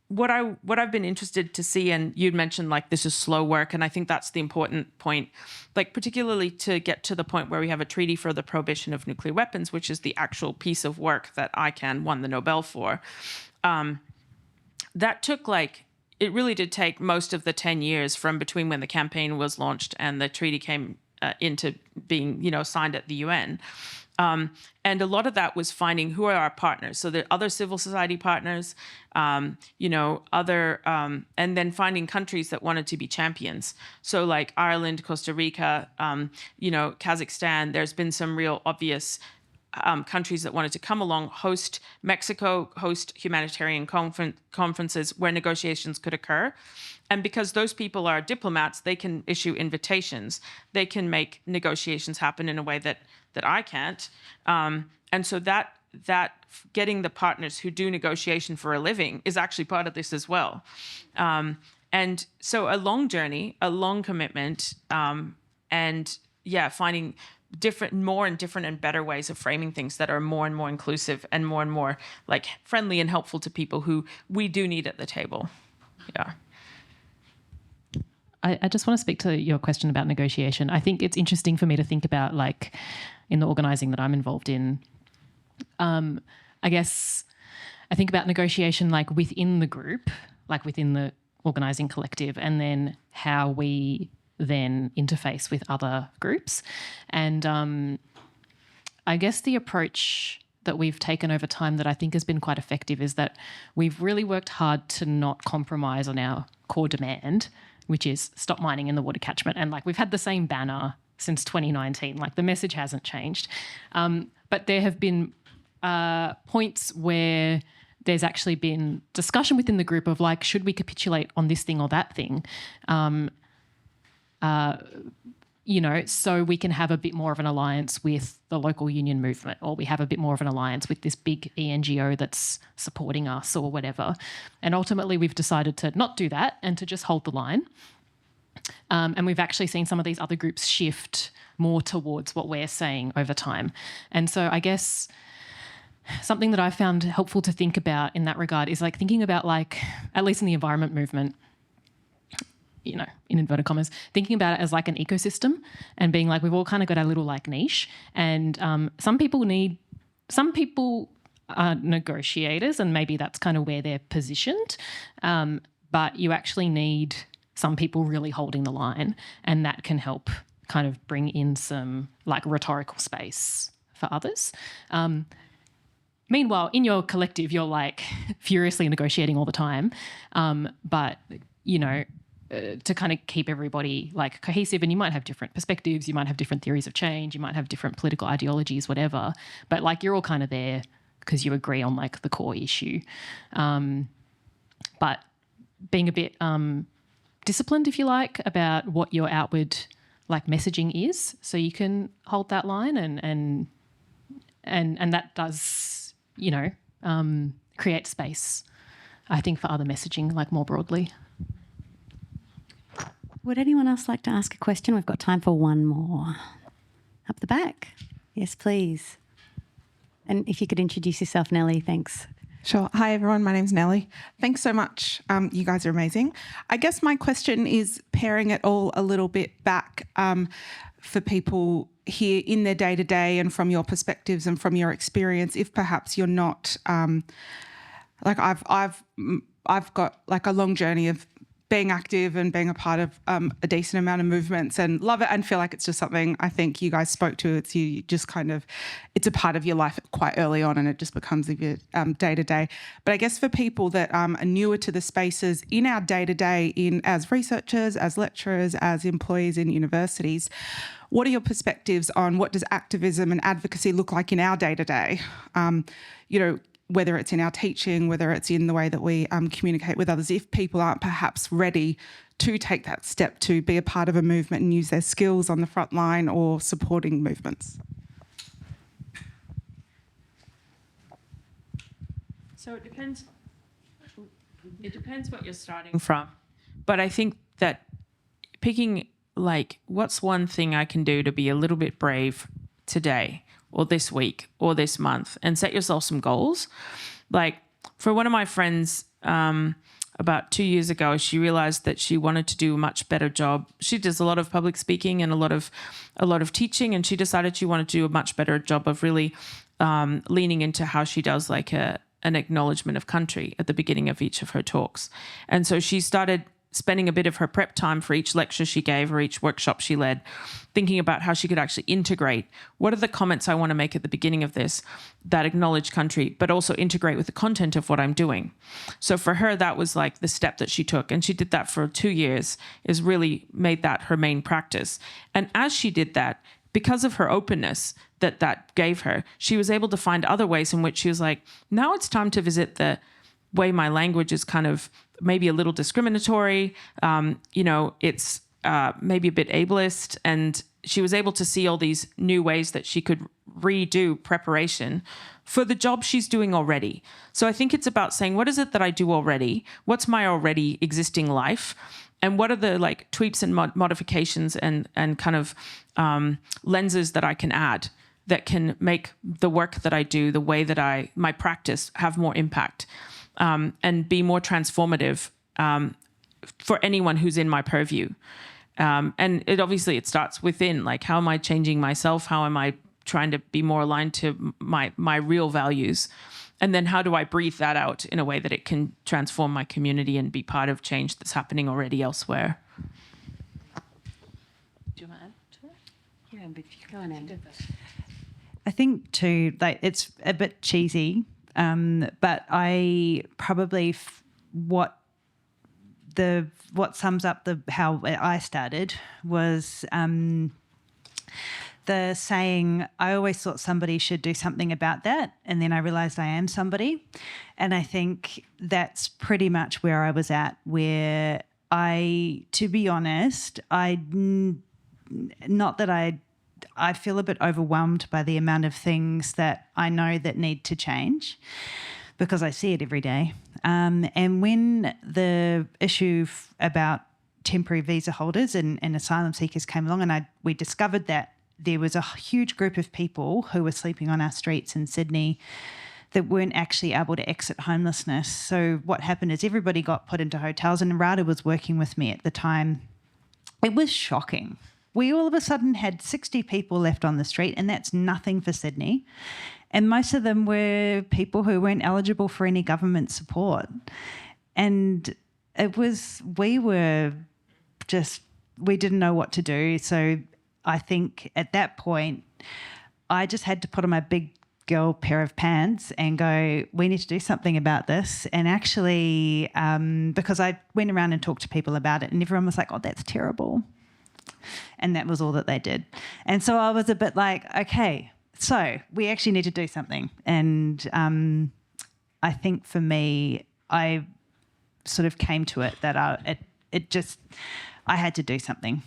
what I've been interested to see, and you'd mentioned like this is slow work, and I think that's the important point, like particularly to get to the point where we have a treaty for the prohibition of nuclear weapons, which is the actual piece of work that ICANN won the Nobel for. That took it really did take most of the 10 years from between when the campaign was launched and the treaty came into being, signed at the UN. And a lot of that was finding who are our partners. So there are other civil society partners, and then finding countries that wanted to be champions. So like Ireland, Costa Rica, Kazakhstan, there's been some real obvious countries that wanted to come along, host Mexico, host humanitarian conferences where negotiations could occur. And because those people are diplomats, they can issue invitations. They can make negotiations happen in a way that I can't. And so that getting the partners who do negotiation for a living is actually part of this as well. And so a long journey, a long commitment, finding more and better ways of framing things that are more and more inclusive and more like friendly and helpful to people who we do need at the table. Yeah. I just want to speak to your question about negotiation. I think it's interesting for me to think about, like, in the organising that I'm involved in, I guess I think about negotiation like within the group, like within the organising collective, and then how we then interface with other groups. And I guess the approach that we've taken over time that I think has been quite effective is that we've really worked hard to not compromise on our core demand, which is stop mining in the water catchment. And like we've had the same banner since 2019, like the message hasn't changed. But there have been points where there's actually been discussion within the group of like, should we capitulate on this thing or that thing? So we can have a bit more of an alliance with the local union movement, or we have a bit more of an alliance with this big ENGO that's supporting us or whatever. And ultimately we've decided to not do that and to just hold the line. And we've actually seen some of these other groups shift more towards what we're saying over time. And so I guess something that I found helpful to think about in that regard is like thinking about, like, at least in the environment movement, in inverted commas, thinking about it as like an ecosystem and being like, we've all kind of got our little like niche, and some people are negotiators, and maybe that's kind of where they're positioned. But you actually need some people really holding the line, and that can help kind of bring in some like rhetorical space for others. Meanwhile, in your collective, you're like furiously negotiating all the time. But, you know, to kind of keep everybody like cohesive, and you might have different perspectives, you might have different theories of change, you might have different political ideologies, whatever. But like you're all kind of there because you agree on like the core issue. But being a bit disciplined, if you like, about what your outward like messaging is, so you can hold that line, and that does, you know, create space, I think, for other messaging like more broadly. Would anyone else like to ask a question? We've got time for one more. Up the back. Yes, please. And if you could introduce yourself, Nellie, thanks. Sure. Hi, everyone. My name's Nellie. Thanks so much. You guys are amazing. I guess my question is paring it all a little bit back for people here in their day-to-day and from your perspectives and from your experience, if perhaps you're not like I've got like a long journey of being active and being a part of a decent amount of movements, and love it and feel like it's just something I think you guys spoke to. It's you just kind of, it's a part of your life quite early on, and it just becomes of your day to day. But I guess for people that are newer to the spaces in our day to day, in as researchers, as lecturers, as employees in universities, what are your perspectives on what does activism and advocacy look like in our day to day? You know, whether it's in our teaching, whether it's in the way that we communicate with others, if people aren't perhaps ready to take that step to be a part of a movement and use their skills on the front line or supporting movements. So it depends what you're starting from. But I think that picking, like, what's one thing I can do to be a little bit brave today, or this week, or this month, and set yourself some goals. Like, for one of my friends, about 2 years ago, she realized that she wanted to do a much better job. She does a lot of public speaking and a lot of teaching, and she decided she wanted to do a much better job of really leaning into how she does like an acknowledgement of country at the beginning of each of her talks. And so she started spending a bit of her prep time for each lecture she gave or each workshop she led, thinking about how she could actually integrate what are the comments I want to make at the beginning of this that acknowledge country, but also integrate with the content of what I'm doing. So for her, that was like the step that she took. And she did that for 2 years, is really made that her main practice. And as she did that, because of her openness that gave her, she was able to find other ways in which she was like, now it's time to visit the way my language is kind of maybe a little discriminatory, you know, it's maybe a bit ableist, and she was able to see all these new ways that she could redo preparation for the job she's doing already. So I think it's about saying, what is it that I do already? What's my already existing life? And what are the like tweaks and modifications and kind of lenses that I can add that can make the work that I do, the way that my practice, have more impact? And be more transformative for anyone who's in my purview. And it starts within, like, how am I changing myself? How am I trying to be more aligned to my real values? And then how do I breathe that out in a way that it can transform my community and be part of change that's happening already elsewhere? Do you want to add to that? Yeah, but go on, Anne. I think too, like, it's a bit cheesy, but I probably what sums up how I started was the saying, I always thought somebody should do something about that, and then I realised I am somebody. And I think that's pretty much where I was at, where to be honest, I feel a bit overwhelmed by the amount of things that I know that need to change, because I see it every day. And when the issue about temporary visa holders and asylum seekers came along, and we discovered that there was a huge group of people who were sleeping on our streets in Sydney that weren't actually able to exit homelessness. So what happened is everybody got put into hotels, and Rada was working with me at the time. It was shocking. We all of a sudden had 60 people left on the street, and that's nothing for Sydney. And most of them were people who weren't eligible for any government support. And we didn't know what to do. So I think at that point, I just had to put on my big girl pair of pants and go, we need to do something about this. And actually, because I went around and talked to people about it and everyone was like, oh, that's terrible. And that was all that they did. And so I was a bit like, okay, so we actually need to do something. And I think for me, I sort of came to it that I had to do something.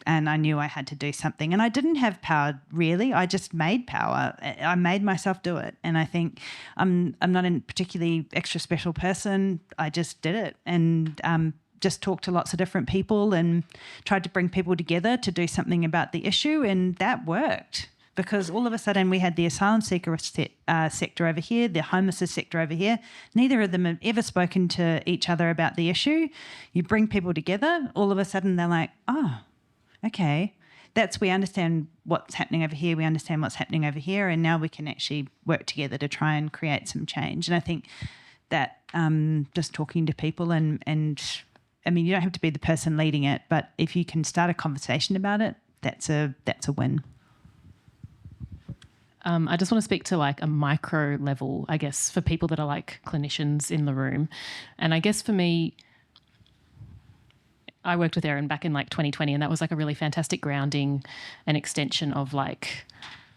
And I knew I had to do something. And I didn't have power, really. I just made power. I made myself do it. And I think I'm not a particularly extra special person. I just did it and just talked to lots of different people and tried to bring people together to do something about the issue. And that worked because all of a sudden we had the asylum seeker sector over here, the homelessness sector over here. Neither of them have ever spoken to each other about the issue. You bring people together, all of a sudden they're like, oh, okay, we understand what's happening over here, we understand what's happening over here, and now we can actually work together to try and create some change. And I think that just talking to people and I mean, you don't have to be the person leading it, but if you can start a conversation about it, that's a win. I just want to speak to like a micro level, I guess, for people that are like clinicians in the room. And I guess for me, I worked with Erin back in like 2020 and that was like a really fantastic grounding and extension of like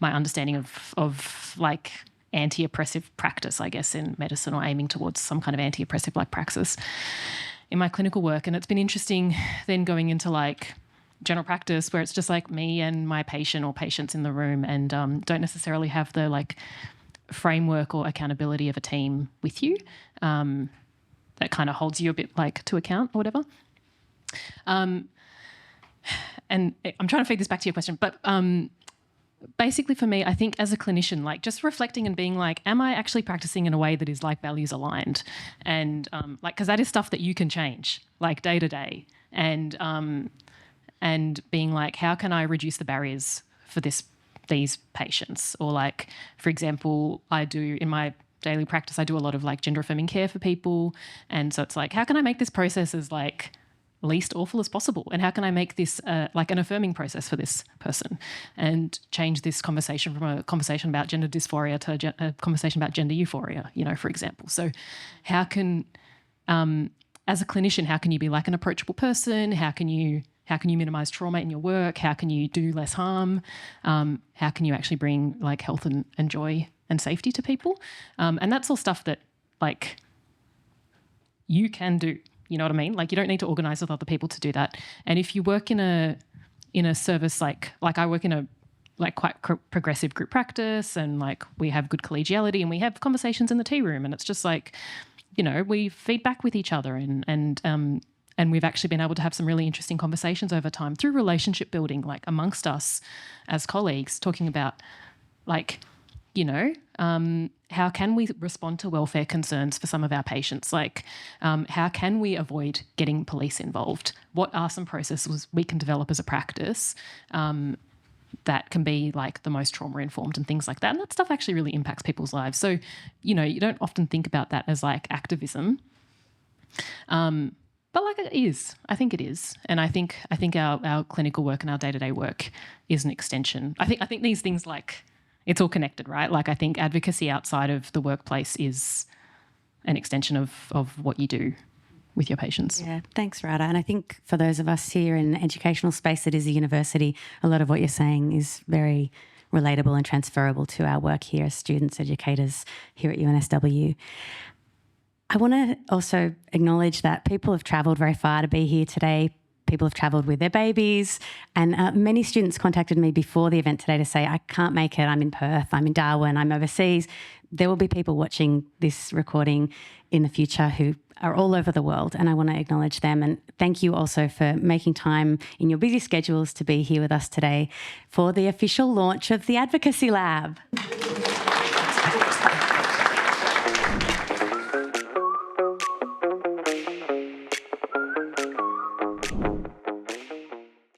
my understanding of like anti-oppressive practice, I guess, in medicine or aiming towards some kind of anti-oppressive like praxis in my clinical work. And it's been interesting then going into like general practice where it's just like me and my patient or patients in the room and don't necessarily have the like framework or accountability of a team with you that kind of holds you a bit like to account or whatever. And I'm trying to feed this back to your question, but basically for me, I think as a clinician, like just reflecting and being like, am I actually practicing in a way that is like values aligned? And like, because that is stuff that you can change like day to day. And being like, how can I reduce the barriers for these patients? Or like, for example, I do in my daily practice, I do a lot of like gender affirming care for people. And so it's like, how can I make this process as like least awful as possible? And how can I make this like an affirming process for this person and change this conversation from a conversation about gender dysphoria to a conversation about gender euphoria, you know, for example. So how can, as a clinician, how can you be like an approachable person? How can you minimize trauma in your work? How can you do less harm? How can you actually bring like health and joy and safety to people? And that's all stuff that like you can do. You know what I mean? Like you don't need to organise with other people to do that. And if you work in a service like I work in a like quite progressive group practice and like we have good collegiality and we have conversations in the tea room and it's just like, you know, we feed back with each other and we've actually been able to have some really interesting conversations over time through relationship building, like amongst us as colleagues, talking about like, you know, how can we respond to welfare concerns for some of our patients? Like, how can we avoid getting police involved? What are some processes we can develop as a practice that can be like the most trauma-informed and things like that? And that stuff actually really impacts people's lives. So, you know, you don't often think about that as like activism. But like it is. I think it is. And I think our clinical work and our day-to-day work is an extension. I think these things like it's all connected, right? Like I think advocacy outside of the workplace is an extension of what you do with your patients. Yeah, thanks, Rada. And I think for those of us here in the educational space that is a university, a lot of what you're saying is very relatable and transferable to our work here as students, educators here at UNSW. I want to also acknowledge that people have travelled very far to be here today. People have travelled with their babies and many students contacted me before the event today to say, I can't make it, I'm in Perth, I'm in Darwin, I'm overseas. There will be people watching this recording in the future who are all over the world and I want to acknowledge them and thank you also for making time in your busy schedules to be here with us today for the official launch of the Advocacy Lab.